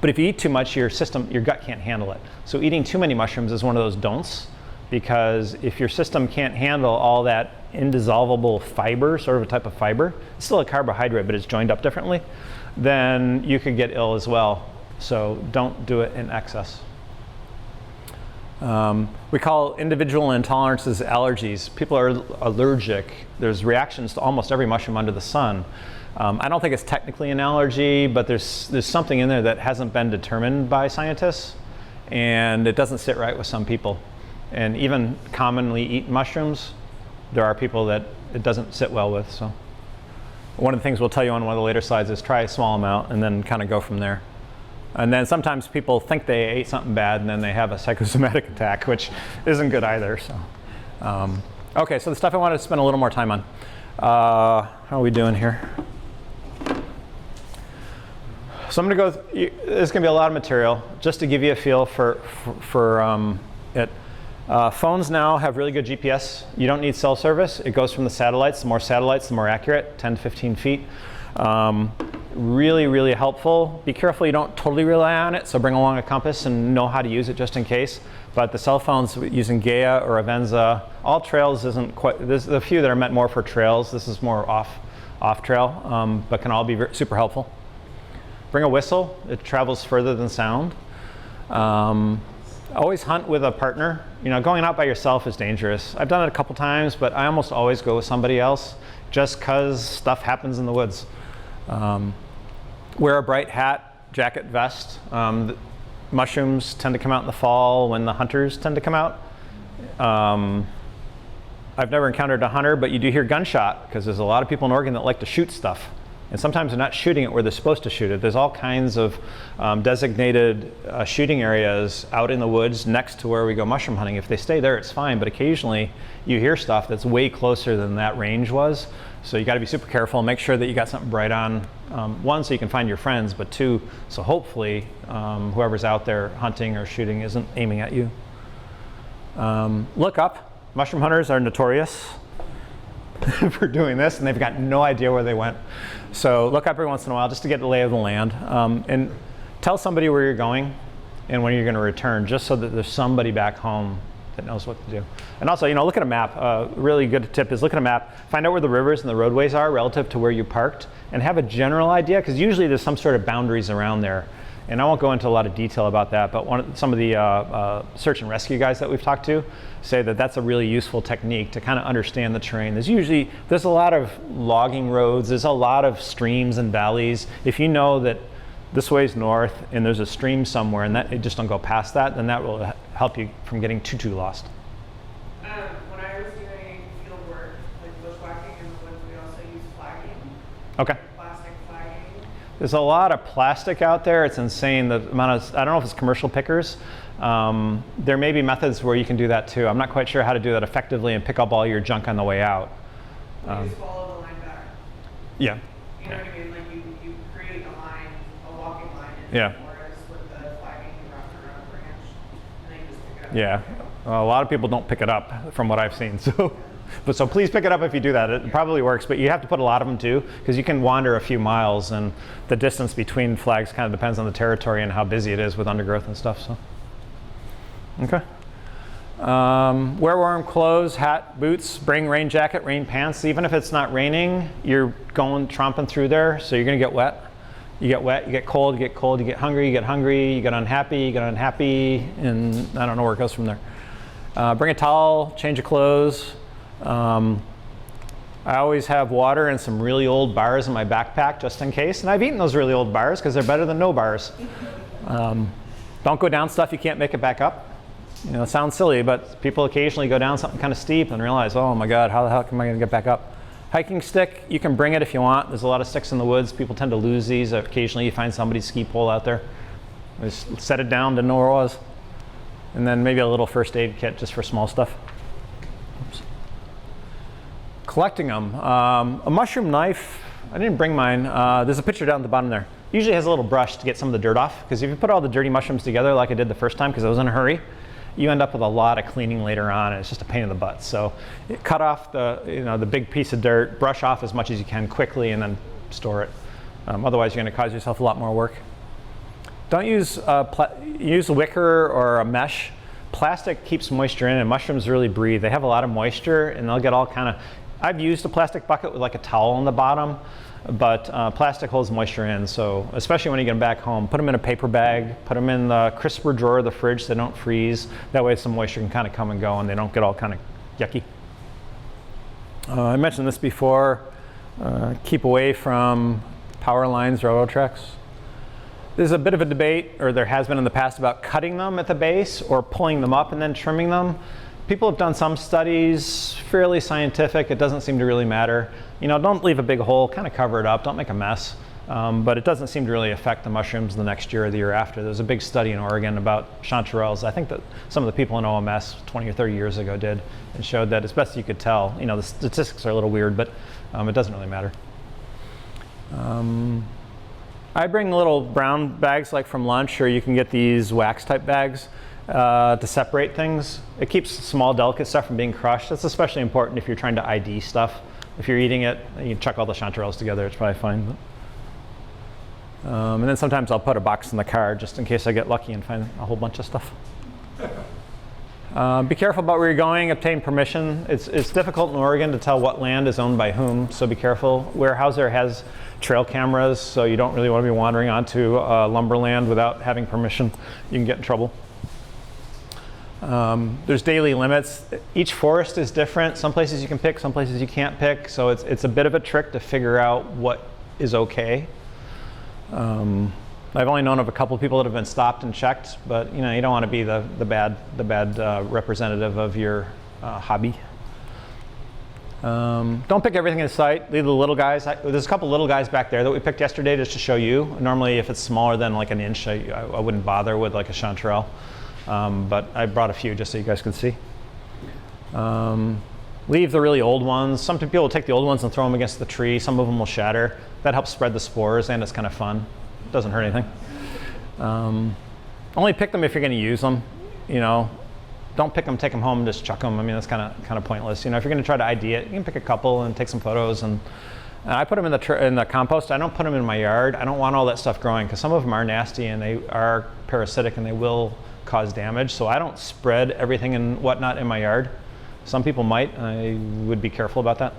But if you eat too much, your gut can't handle it. So eating too many mushrooms is one of those don'ts, because if your system can't handle all that indissoluble fiber, sort of a type of fiber, it's still a carbohydrate, but it's joined up differently, then you could get ill as well. So don't do it in excess. We call individual intolerances allergies. People are allergic. There's reactions to almost every mushroom under the sun. I don't think it's technically an allergy, but there's something in there that hasn't been determined by scientists, and it doesn't sit right with some people. And even commonly eaten mushrooms, there are people that it doesn't sit well with. So one of the things we'll tell you on one of the later slides is try a small amount and then kind of go from there. And then sometimes people think they ate something bad and then they have a psychosomatic attack, which isn't good either. So, okay, so the stuff I wanted to spend a little more time on. How are we doing here? So I'm going to go, there's going to be a lot of material just to give you a feel for it. Phones now have really good GPS. You don't need cell service. It goes from the satellites. The more satellites, the more accurate, 10 to 15 feet. Really, really helpful. Be careful you don't totally rely on it, so bring along a compass and know how to use it just in case. But the cell phones using Gaia or Avenza, all trails isn't quite, there's a few that are meant more for trails. This is more off trail, but can all be super helpful. Bring a whistle. It travels further than sound. Always hunt with a partner. Going out by yourself is dangerous. I've done it a couple times, but I almost always go with somebody else just because stuff happens in the woods. Wear a bright hat, jacket, vest. Mushrooms tend to come out in the fall when the hunters tend to come out. I've never encountered a hunter, but you do hear gunshot because there's a lot of people in Oregon that like to shoot stuff. And sometimes they're not shooting it where they're supposed to shoot it. There's all kinds of designated shooting areas out in the woods next to where we go mushroom hunting. If they stay there, it's fine, but occasionally you hear stuff that's way closer than that range was. So you got to be super careful and make sure that you got something bright on. One, so you can find your friends, but two, so hopefully whoever's out there hunting or shooting isn't aiming at you. Look up. Mushroom hunters are notorious for doing this, and they've got no idea where they went. So look up every once in a while just to get the lay of the land, and tell somebody where you're going and when you're going to return, just so that there's somebody back home that knows what to do. And also, look at a map. A really good tip is look at a map, find out where the rivers and the roadways are relative to where you parked, and have a general idea, because usually there's some sort of boundaries around there. And I won't go into a lot of detail about that, but some of the search and rescue guys that we've talked to say that that's a really useful technique to kind of understand the terrain. There's a lot of logging roads, there's a lot of streams and valleys. If you know that this way's north and there's a stream somewhere and that you just don't go past that, then that will help you from getting too lost. When I was doing field work, like bushwhacking in the woods, we also use flagging. Okay. Plastic flagging. There's a lot of plastic out there. It's insane the amount of, I don't know if it's commercial pickers. There may be methods where you can do that too. I'm not quite sure how to do that effectively and pick up all your junk on the way out. You just follow the line back. Yeah. You know what I mean? Like you create a line, a walking line in Yeah. the forest with the flagging wrapped around a branch, and then you just pick it up. Yeah. A lot of people don't pick it up from what I've seen. So please pick it up if you do that. It probably works, but you have to put a lot of them too, because you can wander a few miles, and the distance between flags kind of depends on the territory and how busy it is with undergrowth and stuff. So, okay. Wear warm clothes, hat, boots, bring rain jacket, rain pants. Even if it's not raining, you're going tromping through there, so you're going to get wet. You get wet, you get cold, you get cold, you get hungry, you get unhappy, and I don't know where it goes from there. Bring a towel, change of clothes. I always have water and some really old bars in my backpack just in case, and I've eaten those really old bars because they're better than no bars. Don't go down stuff you can't make it back up. It sounds silly, but people occasionally go down something kind of steep and realize, oh my God, how the heck am I going to get back up? Hiking stick, you can bring it if you want. There's a lot of sticks in the woods. People tend to lose these. Occasionally you find somebody's ski pole out there. Just set it down, didn't know where it was. And then maybe a little first aid kit just for small stuff. Oops. Collecting them. A mushroom knife, I didn't bring mine. There's a picture down at the bottom there. Usually has a little brush to get some of the dirt off, because if you put all the dirty mushrooms together like I did the first time because I was in a hurry, you end up with a lot of cleaning later on, and it's just a pain in the butt. So cut off the big piece of dirt, brush off as much as you can quickly, and then store it. Otherwise you're going to cause yourself a lot more work. Don't use use a wicker or a mesh. Plastic keeps moisture in, and mushrooms really breathe. They have a lot of moisture, and they'll get all kind of, I've used a plastic bucket with like a towel on the bottom, but plastic holds moisture in, so especially when you get them back home, put them in a paper bag, put them in the crisper drawer of the fridge so they don't freeze. That way some moisture can kind of come and go and they don't get all kind of yucky. I mentioned this before, keep away from power lines, railroad tracks. There's a bit of a debate, or there has been in the past, about cutting them at the base or pulling them up and then trimming them. People have done some studies, fairly scientific. It doesn't seem to really matter. Don't leave a big hole, kind of cover it up, don't make a mess. But it doesn't seem to really affect the mushrooms the next year or the year after. There was a big study in Oregon about chanterelles. I think that some of the people in OMS 20 or 30 years ago did, and showed that as best as you could tell, the statistics are a little weird, but it doesn't really matter. I bring little brown bags like from lunch, or you can get these wax type bags to separate things. It keeps small delicate stuff from being crushed. That's especially important if you're trying to ID stuff. If you're eating it, you chuck all the chanterelles together, it's probably fine. But, and then sometimes I'll put a box in the car just in case I get lucky and find a whole bunch of stuff. Be careful about where you're going, obtain permission. It's difficult in Oregon to tell what land is owned by whom, so be careful. Weyerhaeuser has trail cameras, so you don't really want to be wandering onto lumberland without having permission. You can get in trouble. There's daily limits. Each forest is different. Some places you can pick, some places you can't pick, so it's a bit of a trick to figure out what is okay. I've only known of a couple of people that have been stopped and checked, but you don't want to be the bad representative of your hobby. Don't pick everything in sight. Leave the little guys. There's a couple little guys back there that we picked yesterday just to show you. Normally, if it's smaller than like an inch, I wouldn't bother with like a chanterelle. But I brought a few just so you guys could see. Leave the really old ones. Some people will take the old ones and throw them against the tree. Some of them will shatter. That helps spread the spores, and it's kind of fun. Doesn't hurt anything. Only pick them if you're going to use them. You know, don't pick them, take them home, and just chuck them. I mean, that's kind of pointless. You know, if you're going to try to ID it, you can pick a couple and take some photos. And I put them in the compost. I don't put them in my yard. I don't want all that stuff growing because some of them are nasty and they are parasitic and they will cause damage. So I don't spread everything and whatnot in my yard. Some people might. I would be careful about that.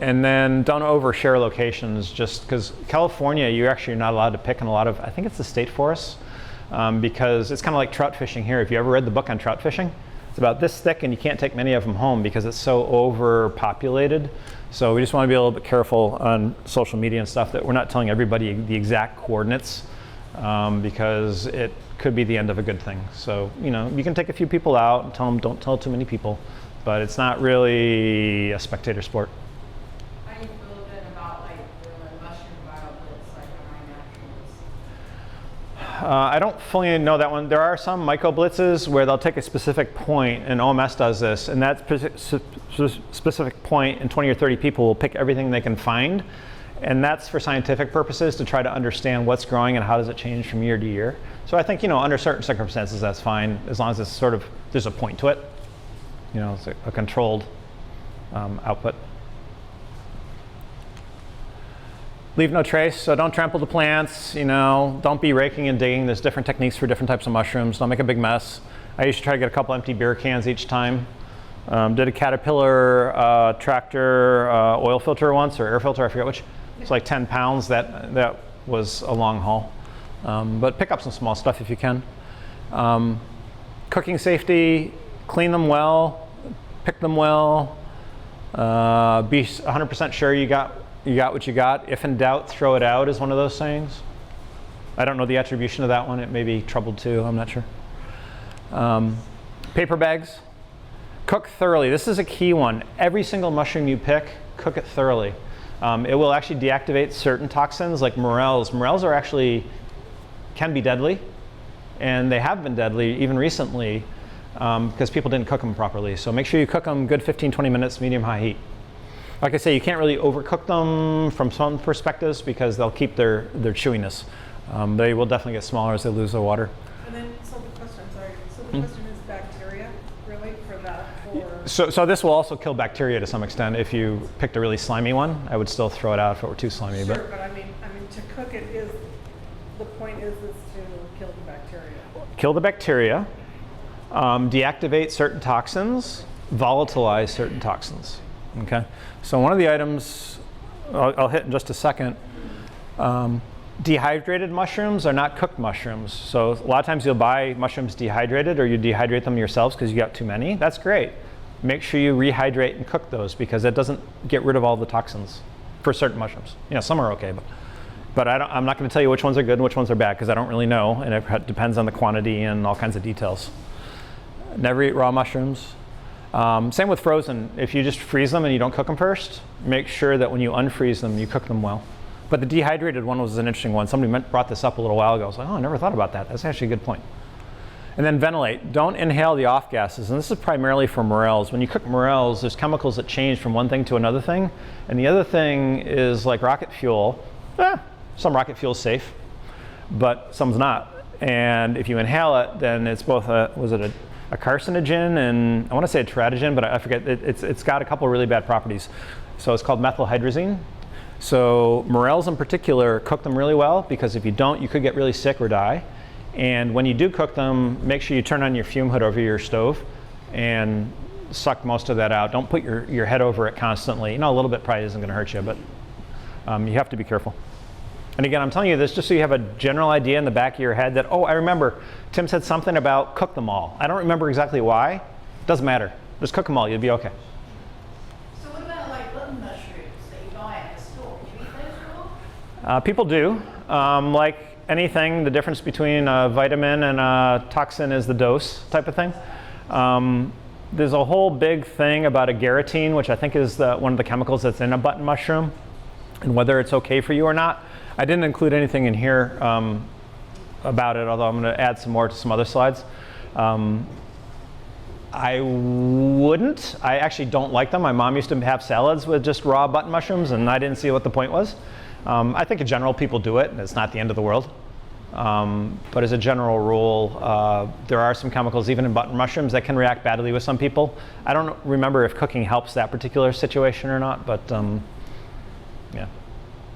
And then don't overshare locations, just because California, you're actually not allowed to pick in a lot of, I think it's the state forests, because it's kind of like trout fishing here. If you ever read the book on trout fishing, it's about this thick and you can't take many of them home because it's so overpopulated. So we just want to be a little bit careful on social media and stuff that we're not telling everybody the exact coordinates, because it could be the end of a good thing. So, you know, you can take a few people out and tell them don't tell too many people, but it's not really a spectator sport. How do you feel then about like the mushroom bioblitz, like on naturals? I don't fully know that one. There are some mycoblitzes where they'll take a specific point, and OMS does this, and that specific point, and 20 or 30 people will pick everything they can find, and that's for scientific purposes to try to understand what's growing and how does it change from year to year. So I think, you know, under certain circumstances that's fine, as long as it's sort of, there's a point to it. You know, it's a controlled output. Leave no trace, so don't trample the plants, you know, don't be raking and digging. There's different techniques for different types of mushrooms. Don't make a big mess. I used to try to get a couple empty beer cans each time. Did a Caterpillar tractor oil filter once, or air filter, I forget which. It's like 10 pounds. That was a long haul. But pick up some small stuff if you can. Cooking safety, clean them well, pick them well. Be 100% sure you got what you got. If in doubt, throw it out is one of those sayings. I don't know the attribution of that one. It may be troubled too, I'm not sure. Paper bags, cook thoroughly. This is a key one. Every single mushroom you pick, cook it thoroughly. It will actually deactivate certain toxins like morels. Morels are actually, can be deadly, and they have been deadly even recently because people didn't cook them properly. So make sure you cook them good 15-20 minutes, medium-high heat. Like I say, you can't really overcook them from some perspectives because they'll keep their chewiness. They will definitely get smaller as they lose their water. And then, so the question, sorry, so the question is bacteria, really, for that, or? So this will also kill bacteria to some extent. If you picked a really slimy one, I would still throw it out if it were too slimy. Sure, but I mean, to cook it is, the point is to kill the bacteria. Kill the bacteria, deactivate certain toxins, volatilize certain toxins. Okay, so one of the items I'll hit in just a second. Dehydrated mushrooms are not cooked mushrooms. So a lot of times you'll buy mushrooms dehydrated, or you dehydrate them yourselves because you got too many. That's great. Make sure you rehydrate and cook those because it doesn't get rid of all the toxins for certain mushrooms. You know, some are okay, but I'm not going to tell you which ones are good and which ones are bad because I don't really know, and it depends on the quantity and all kinds of details. Never eat raw mushrooms. Same with frozen. If you just freeze them and you don't cook them first, make sure that when you unfreeze them, you cook them well. But the dehydrated one was an interesting one. Somebody brought this up a little while ago. I was like, oh, I never thought about that. That's actually a good point. And then ventilate. Don't inhale the off gases. And this is primarily for morels. When you cook morels, there's chemicals that change from one thing to another thing. And the other thing is like rocket fuel. Some rocket fuel is safe, but some's not. And if you inhale it, then it's both a carcinogen and I want to say a teratogen, but I forget. It's got a couple of really bad properties. So it's called methylhydrazine. So morels in particular, cook them really well because if you don't, you could get really sick or die. And when you do cook them, make sure you turn on your fume hood over your stove and suck most of that out. Don't put your head over it constantly. You know, a little bit probably isn't going to hurt you, but you have to be careful. And again, I'm telling you this just so you have a general idea in the back of your head that, oh, I remember Tim said something about cook them all. I don't remember exactly why. Doesn't matter. Just cook them all. You'll be okay. So what about like button mushrooms that you buy at the store? Do you eat those at all? People do. Like anything, the difference between a vitamin and a toxin is the dose type of thing. There's a whole big thing about agarotine, which I think is one of the chemicals that's in a button mushroom, and whether it's okay for you or not. I didn't include anything in here about it, although I'm going to add some more to some other slides. I wouldn't. I actually don't like them. My mom used to have salads with just raw button mushrooms, and I didn't see what the point was. I think in general people do it, and it's not the end of the world. But as a general rule, there are some chemicals, even in button mushrooms, that can react badly with some people. I don't remember if cooking helps that particular situation or not, but yeah.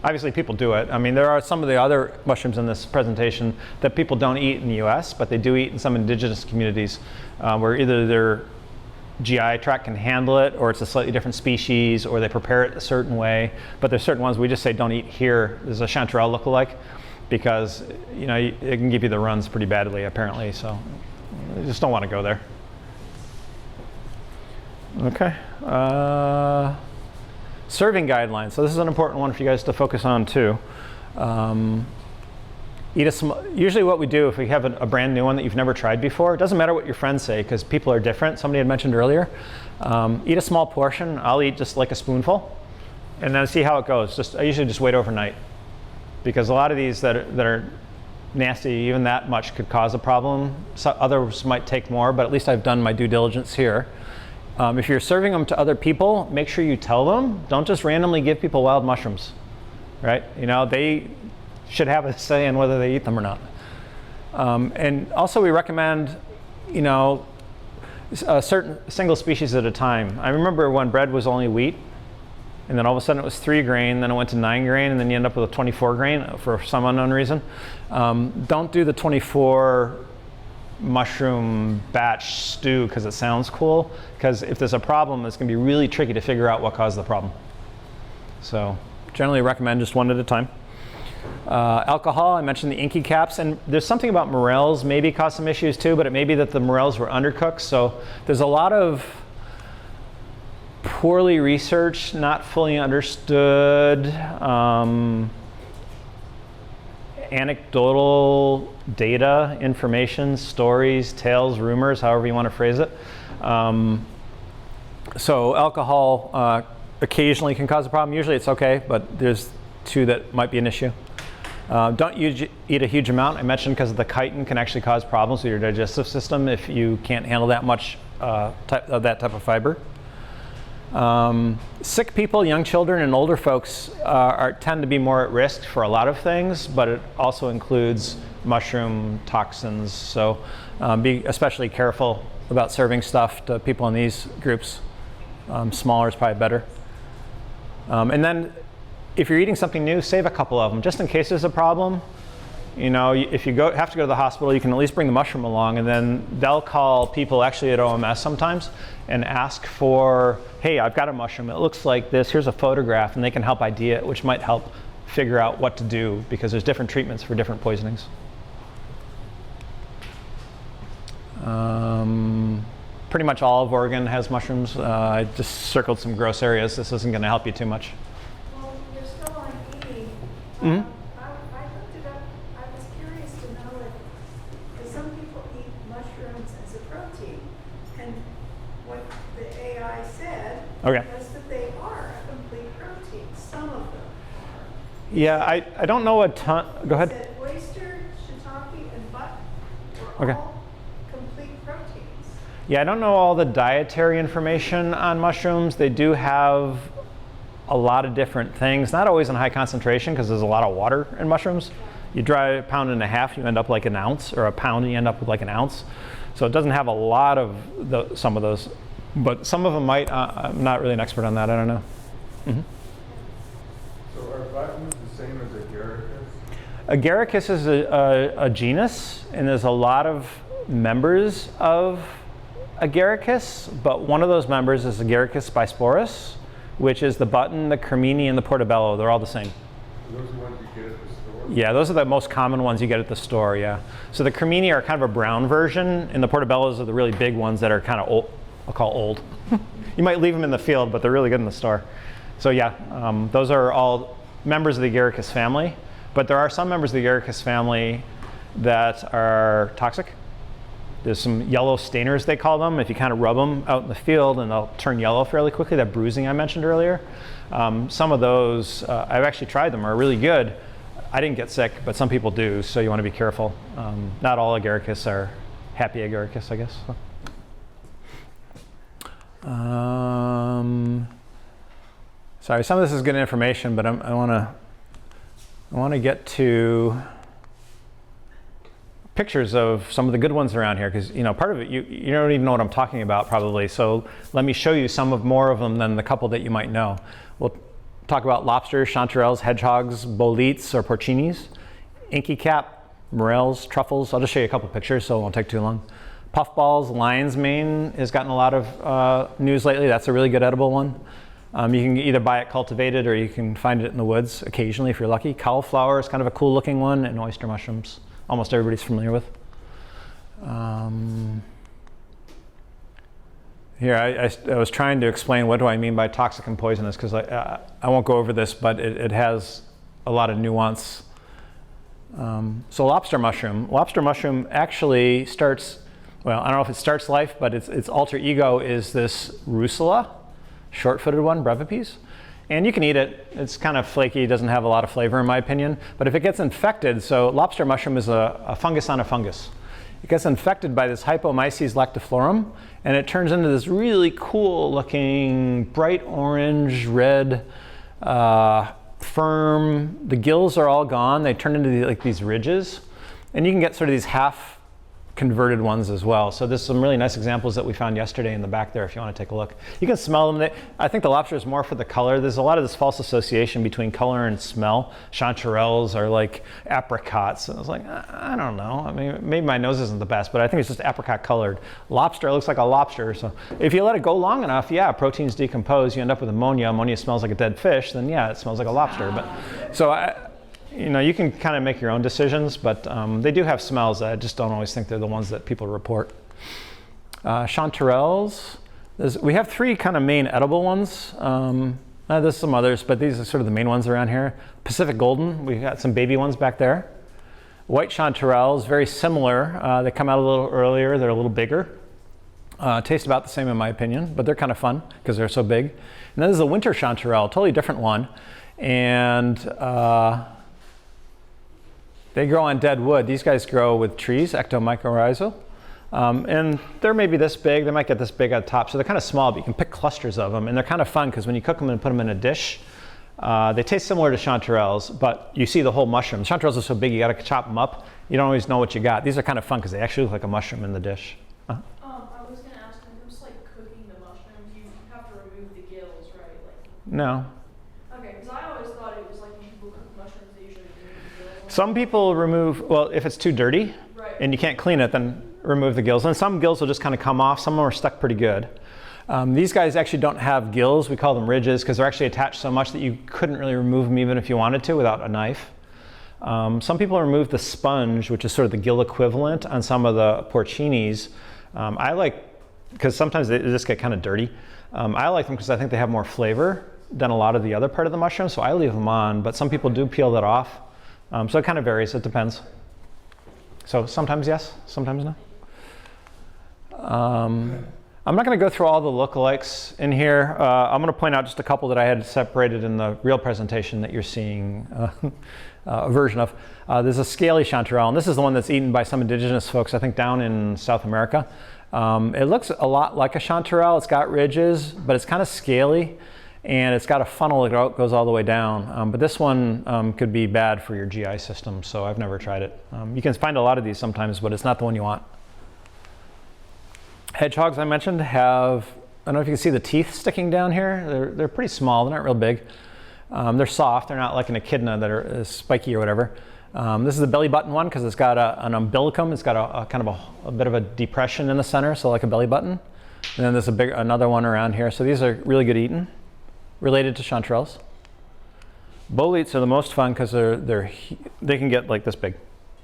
Obviously, people do it. I mean, there are some of the other mushrooms in this presentation that people don't eat in the US, but they do eat in some indigenous communities where either their GI tract can handle it, or it's a slightly different species, or they prepare it a certain way. But there's certain ones we just say don't eat here. There's a chanterelle lookalike, because you know it can give you the runs pretty badly apparently. So you just don't want to go there. Okay. Serving guidelines. So this is an important one for you guys to focus on too. Usually what we do if we have a brand new one that you've never tried before, it doesn't matter what your friends say because people are different. Somebody had mentioned earlier. Eat a small portion. I'll eat just like a spoonful and then see how it goes. I usually just wait overnight because a lot of these that are nasty, even that much could cause a problem. So others might take more, but at least I've done my due diligence here. If you're serving them to other people, make sure you tell them. Don't just randomly give people wild mushrooms, right? You know, they should have a say in whether they eat them or not. And also we recommend, you know, a certain single species at a time. I remember when bread was only wheat, and then all of a sudden it was 3 grain, then it went to 9 grain, and then you end up with a 24 grain for some unknown reason. Don't do the 24 mushroom batch stew because it sounds cool, because if there's a problem, it's going to be really tricky to figure out what caused the problem. So generally recommend just one at a time. Alcohol, I mentioned the inky caps, and there's something about morels maybe caused some issues too, but it may be that the morels were undercooked. So there's a lot of poorly researched, not fully understood, anecdotal data, information, stories, tales, rumors, however you want to phrase it. So alcohol occasionally can cause a problem. Usually it's okay, but there's 2 that might be an issue. Don't eat a huge amount. I mentioned because the chitin can actually cause problems with your digestive system if you can't handle that much that type of fiber. Sick people, young children, and older folks tend to be more at risk for a lot of things, but it also includes mushroom toxins. So be especially careful about serving stuff to people in these groups. Smaller is probably better. And then if you're eating something new, save a couple of them, just in case there's a problem. You know, if you have to go to the hospital, you can at least bring the mushroom along, and then they'll call people actually at OMS sometimes and ask for, hey, I've got a mushroom, it looks like this, here's a photograph, and they can help ID it, which might help figure out what to do, because there's different treatments for different poisonings. Pretty much all of Oregon has mushrooms. I just circled some gross areas. This isn't going to help you too much. Well, you're still on eating. Mm-hmm. I looked it up. I was curious to know if, because some people eat mushrooms as a protein, and what the AI said Okay. was that they are a complete protein. Some of them are. Yeah, I don't know a ton. Go ahead. It said oyster, shiitake, and butter were Okay. all complete proteins. Yeah, I don't know all the dietary information on mushrooms. They do have a lot of different things, not always in high concentration because there's a lot of water in mushrooms. You dry a pound and a half, you end up like an ounce, or a pound, you end up with like an ounce. So it doesn't have a lot of some of those, but some of them might. I'm not really an expert on that, I don't know. Mm-hmm. So are buttons the same as agaricus? Agaricus is a genus, and there's a lot of members of Agaricus, but one of those members is Agaricus bisporus, which is the button, the cremini, and the portobello. They're all the same. Are those the ones you get at the store? Yeah, those are the most common ones you get at the store, yeah. So the cremini are kind of a brown version, and the portobellos are the really big ones that are kind of old, I'll call old. You might leave them in the field, but they're really good in the store. So yeah, those are all members of the Agaricus family, but there are some members of the Agaricus family that are toxic. There's some yellow stainers, they call them, if you kind of rub them out in the field, and they'll turn yellow fairly quickly, that bruising I mentioned earlier. Some of those, I've actually tried them, are really good. I didn't get sick, but some people do, so you want to be careful. Not all agaricus are happy agaricus, I guess. Sorry, some of this is good information, but I want to get to pictures of some of the good ones around here, because part of it you don't even know what I'm talking about probably. So let me show you more of them than the couple that you might know. We'll talk about lobsters, chanterelles, hedgehogs, boletes or porcinis, inky cap, morels, truffles. I'll just show you a couple pictures, so it won't take too long. Puffballs, lion's mane has gotten a lot of news lately. That's a really good edible one. You can either buy it cultivated or you can find it in the woods occasionally if you're lucky. Cauliflower is kind of a cool looking one, and oyster mushrooms. Almost everybody's familiar with. Here, I was trying to explain what do I mean by toxic and poisonous, because I won't go over this, but it has a lot of nuance. So lobster mushroom actually starts, well, I don't know if it starts life, but its alter ego is this Russula, short-footed one, Brevipes. And you can eat it. It's kind of flaky, doesn't have a lot of flavor in my opinion. But if it gets infected, so lobster mushroom is a fungus on a fungus. It gets infected by this Hypomyces lactiflorum, and it turns into this really cool looking bright orange, red, firm. The gills are all gone. They turn into these ridges. And you can get sort of these half converted ones as well. So there's some really nice examples that we found yesterday in the back there if you want to take a look. You can smell them. I think the lobster is more for the color. There's a lot of this false association between color and smell. Chanterelles are like apricots. And I was like, I don't know. I mean, maybe my nose isn't the best, but I think it's just apricot colored. Lobster looks like a lobster. So if you let it go long enough, yeah, proteins decompose. You end up with ammonia. Ammonia smells like a dead fish. Then yeah, it smells like a lobster. But so you can kind of make your own decisions, but they do have smells. I just don't always think they're the ones that people report. Chanterelles, we have three kind of main edible ones. There's some others, but these are sort of the main ones around here. Pacific golden, we've got some baby ones back there. White chanterelles, very similar. They come out a little earlier, they're a little bigger. Taste about the same in my opinion, but they're kind of fun because they're so big. And then there's a winter chanterelle, totally different one. And they grow on dead wood. These guys grow with trees, ectomycorrhizal. And they're maybe this big. They might get this big at the top. So they're kind of small, but you can pick clusters of them. And they're kind of fun because when you cook them and put them in a dish, they taste similar to chanterelles, but you see the whole mushroom. Chanterelles are so big, you got to chop them up. You don't always know what you got. These are kind of fun because they actually look like a mushroom in the dish. I was going to ask, when it comes to cooking the mushrooms, you have to remove the gills, right? No. Okay, because I always thought it was when people cook mushrooms, they usually remove the gills. Some people remove, well, if it's too dirty and you can't clean it, then remove the gills. And some gills will just kind of come off. Some of them are stuck pretty good. These guys actually don't have gills. We call them ridges because they're actually attached so much that you couldn't really remove them even if you wanted to without a knife. Some people remove the sponge, which is sort of the gill equivalent on some of the porcinis. I like, because sometimes they just get kind of dirty. I like them because I think they have more flavor than a lot of the other part of the mushroom, so I leave them on, but some people do peel that off. So it kind of varies, it depends. So sometimes yes, sometimes no. I'm not going to go through all the lookalikes in here. I'm going to point out just a couple that I had separated in the real presentation that you're seeing a version of. There's a scaly chanterelle, and this is the one that's eaten by some indigenous folks, I think down in South America. It looks a lot like a chanterelle. It's got ridges, but it's kind of scaly, and it's got a funnel that goes all the way down. But this one could be bad for your GI system, so I've never tried it. You can find a lot of these sometimes, but it's not the one you want. Hedgehogs, I mentioned, have, I don't know if you can see the teeth sticking down here. They're pretty small, they're not real big. They're soft, they're not like an echidna that are spiky or whatever. This is the belly button one because it's got an umbilicum. It's got a kind of a bit of a depression in the center, so like a belly button. And then there's another one around here. So these are really good eating, related to chanterelles. Boletes are the most fun because they can get like this big.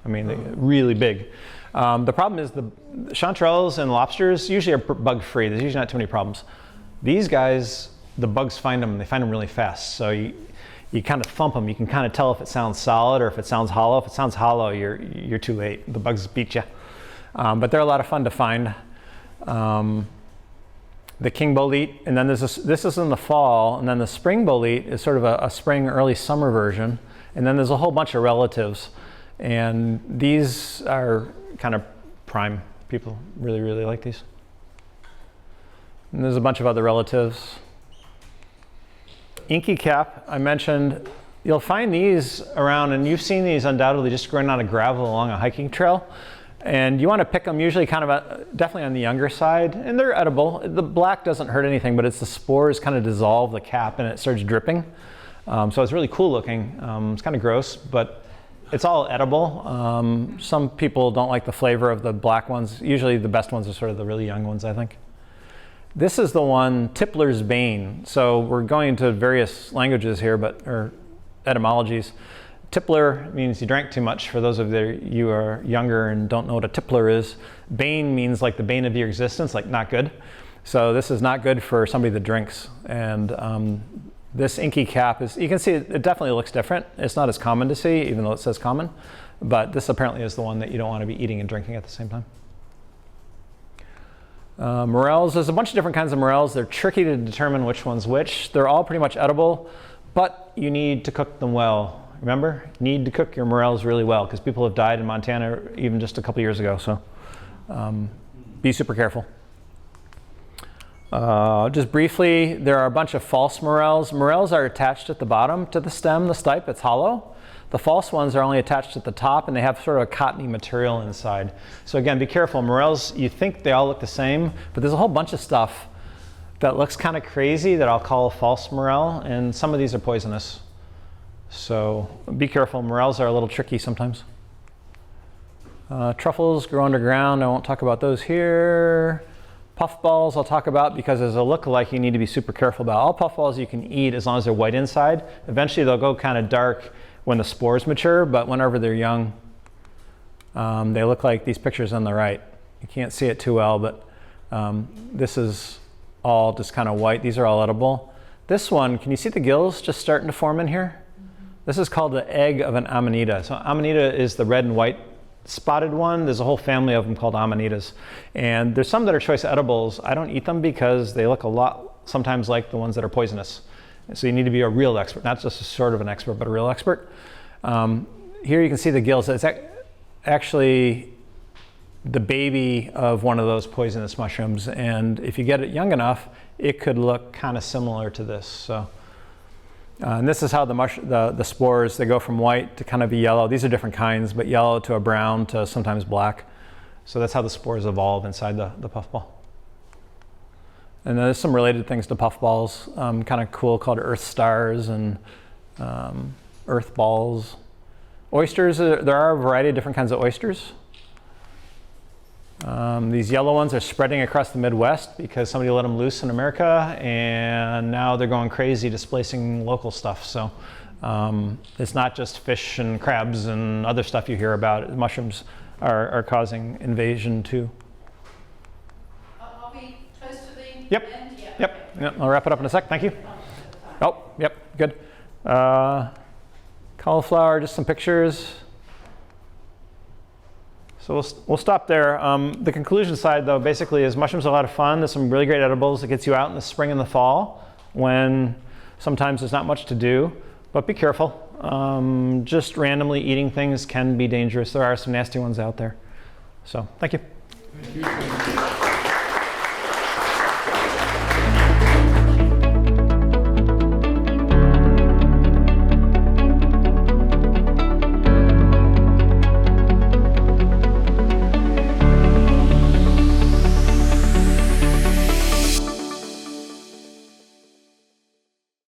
I mean, they're really big. The problem is the chanterelles and lobsters usually are bug-free. There's usually not too many problems. These guys, the bugs find them, and they find them really fast. So you kind of thump them. You can kind of tell if it sounds solid or if it sounds hollow. If it sounds hollow, you're too late. The bugs beat you. But they're a lot of fun to find. The king bolete, and then there's this is in the fall, and then the spring bolete is sort of a spring, early summer version. And then there's a whole bunch of relatives. And these are kind of prime. People really, really like these. And there's a bunch of other relatives. Inky cap, I mentioned. You'll find these around, and you've seen these undoubtedly just growing on a gravel along a hiking trail. And you want to pick them usually kind of definitely on the younger side, and they're edible. The black doesn't hurt anything, but it's the spores kind of dissolve the cap and it starts dripping. So it's really cool looking. It's kind of gross, but it's all edible. Some people don't like the flavor of the black ones. Usually the best ones are sort of the really young ones, I think. This is the one, Tippler's bane. So we're going into various languages here, or etymologies. Tippler means you drank too much, for those of you who are younger and don't know what a tippler is. Bane means like the bane of your existence, like not good. So this is not good for somebody that drinks. And this inky cap is, you can see it definitely looks different. It's not as common to see, even though it says common. But this apparently is the one that you don't want to be eating and drinking at the same time. Morels, there's a bunch of different kinds of morels. They're tricky to determine which one's which. They're all pretty much edible, but you need to cook them well. Remember, need to cook your morels really well, because people have died in Montana even just a couple years ago, so be super careful. Just briefly, there are a bunch of false morels. Morels are attached at the bottom to the stem, the stipe, it's hollow. The false ones are only attached at the top, and they have sort of a cottony material inside. So again, be careful. Morels, you think they all look the same, but there's a whole bunch of stuff that looks kind of crazy that I'll call a false morel, and some of these are poisonous. So be careful. Morels are a little tricky sometimes. Truffles grow underground. I won't talk about those here. Puffballs I'll talk about because as a look-alike you need to be super careful about. All puffballs you can eat as long as they're white inside. Eventually they'll go kind of dark when the spores mature, but whenever they're young, they look like these pictures on the right. You can't see it too well, but this is all just kind of white. These are all edible. This one, can you see the gills just starting to form in here? This is called the egg of an amanita. So amanita is the red and white spotted one. There's a whole family of them called amanitas. And there's some that are choice edibles. I don't eat them because they look a lot sometimes like the ones that are poisonous. So you need to be a real expert, not just a sort of an expert, but a real expert. Here you can see the gills. It's actually the baby of one of those poisonous mushrooms. And if you get it young enough, it could look kind of similar to this. So. And this is how the spores, they go from white to kind of a yellow. These are different kinds, but yellow to a brown to sometimes black. So that's how the spores evolve inside the puffball. And there's some related things to puffballs, kind of cool, called earth stars and earth balls. Oysters, there are a variety of different kinds of oysters. These yellow ones are spreading across the Midwest because somebody let them loose in America, and now they're going crazy displacing local stuff. So it's not just fish and crabs and other stuff you hear about. Mushrooms are causing invasion too. Are we close to the end? Yeah. Yep. Yep. I'll wrap it up in a sec. Thank you. Oh, yep. Good. Cauliflower, just some pictures. So we'll stop there. The conclusion side, though, basically is mushrooms are a lot of fun. There's some really great edibles that gets you out in the spring and the fall when sometimes there's not much to do. But be careful. Just randomly eating things can be dangerous. There are some nasty ones out there. So thank you. Thank you.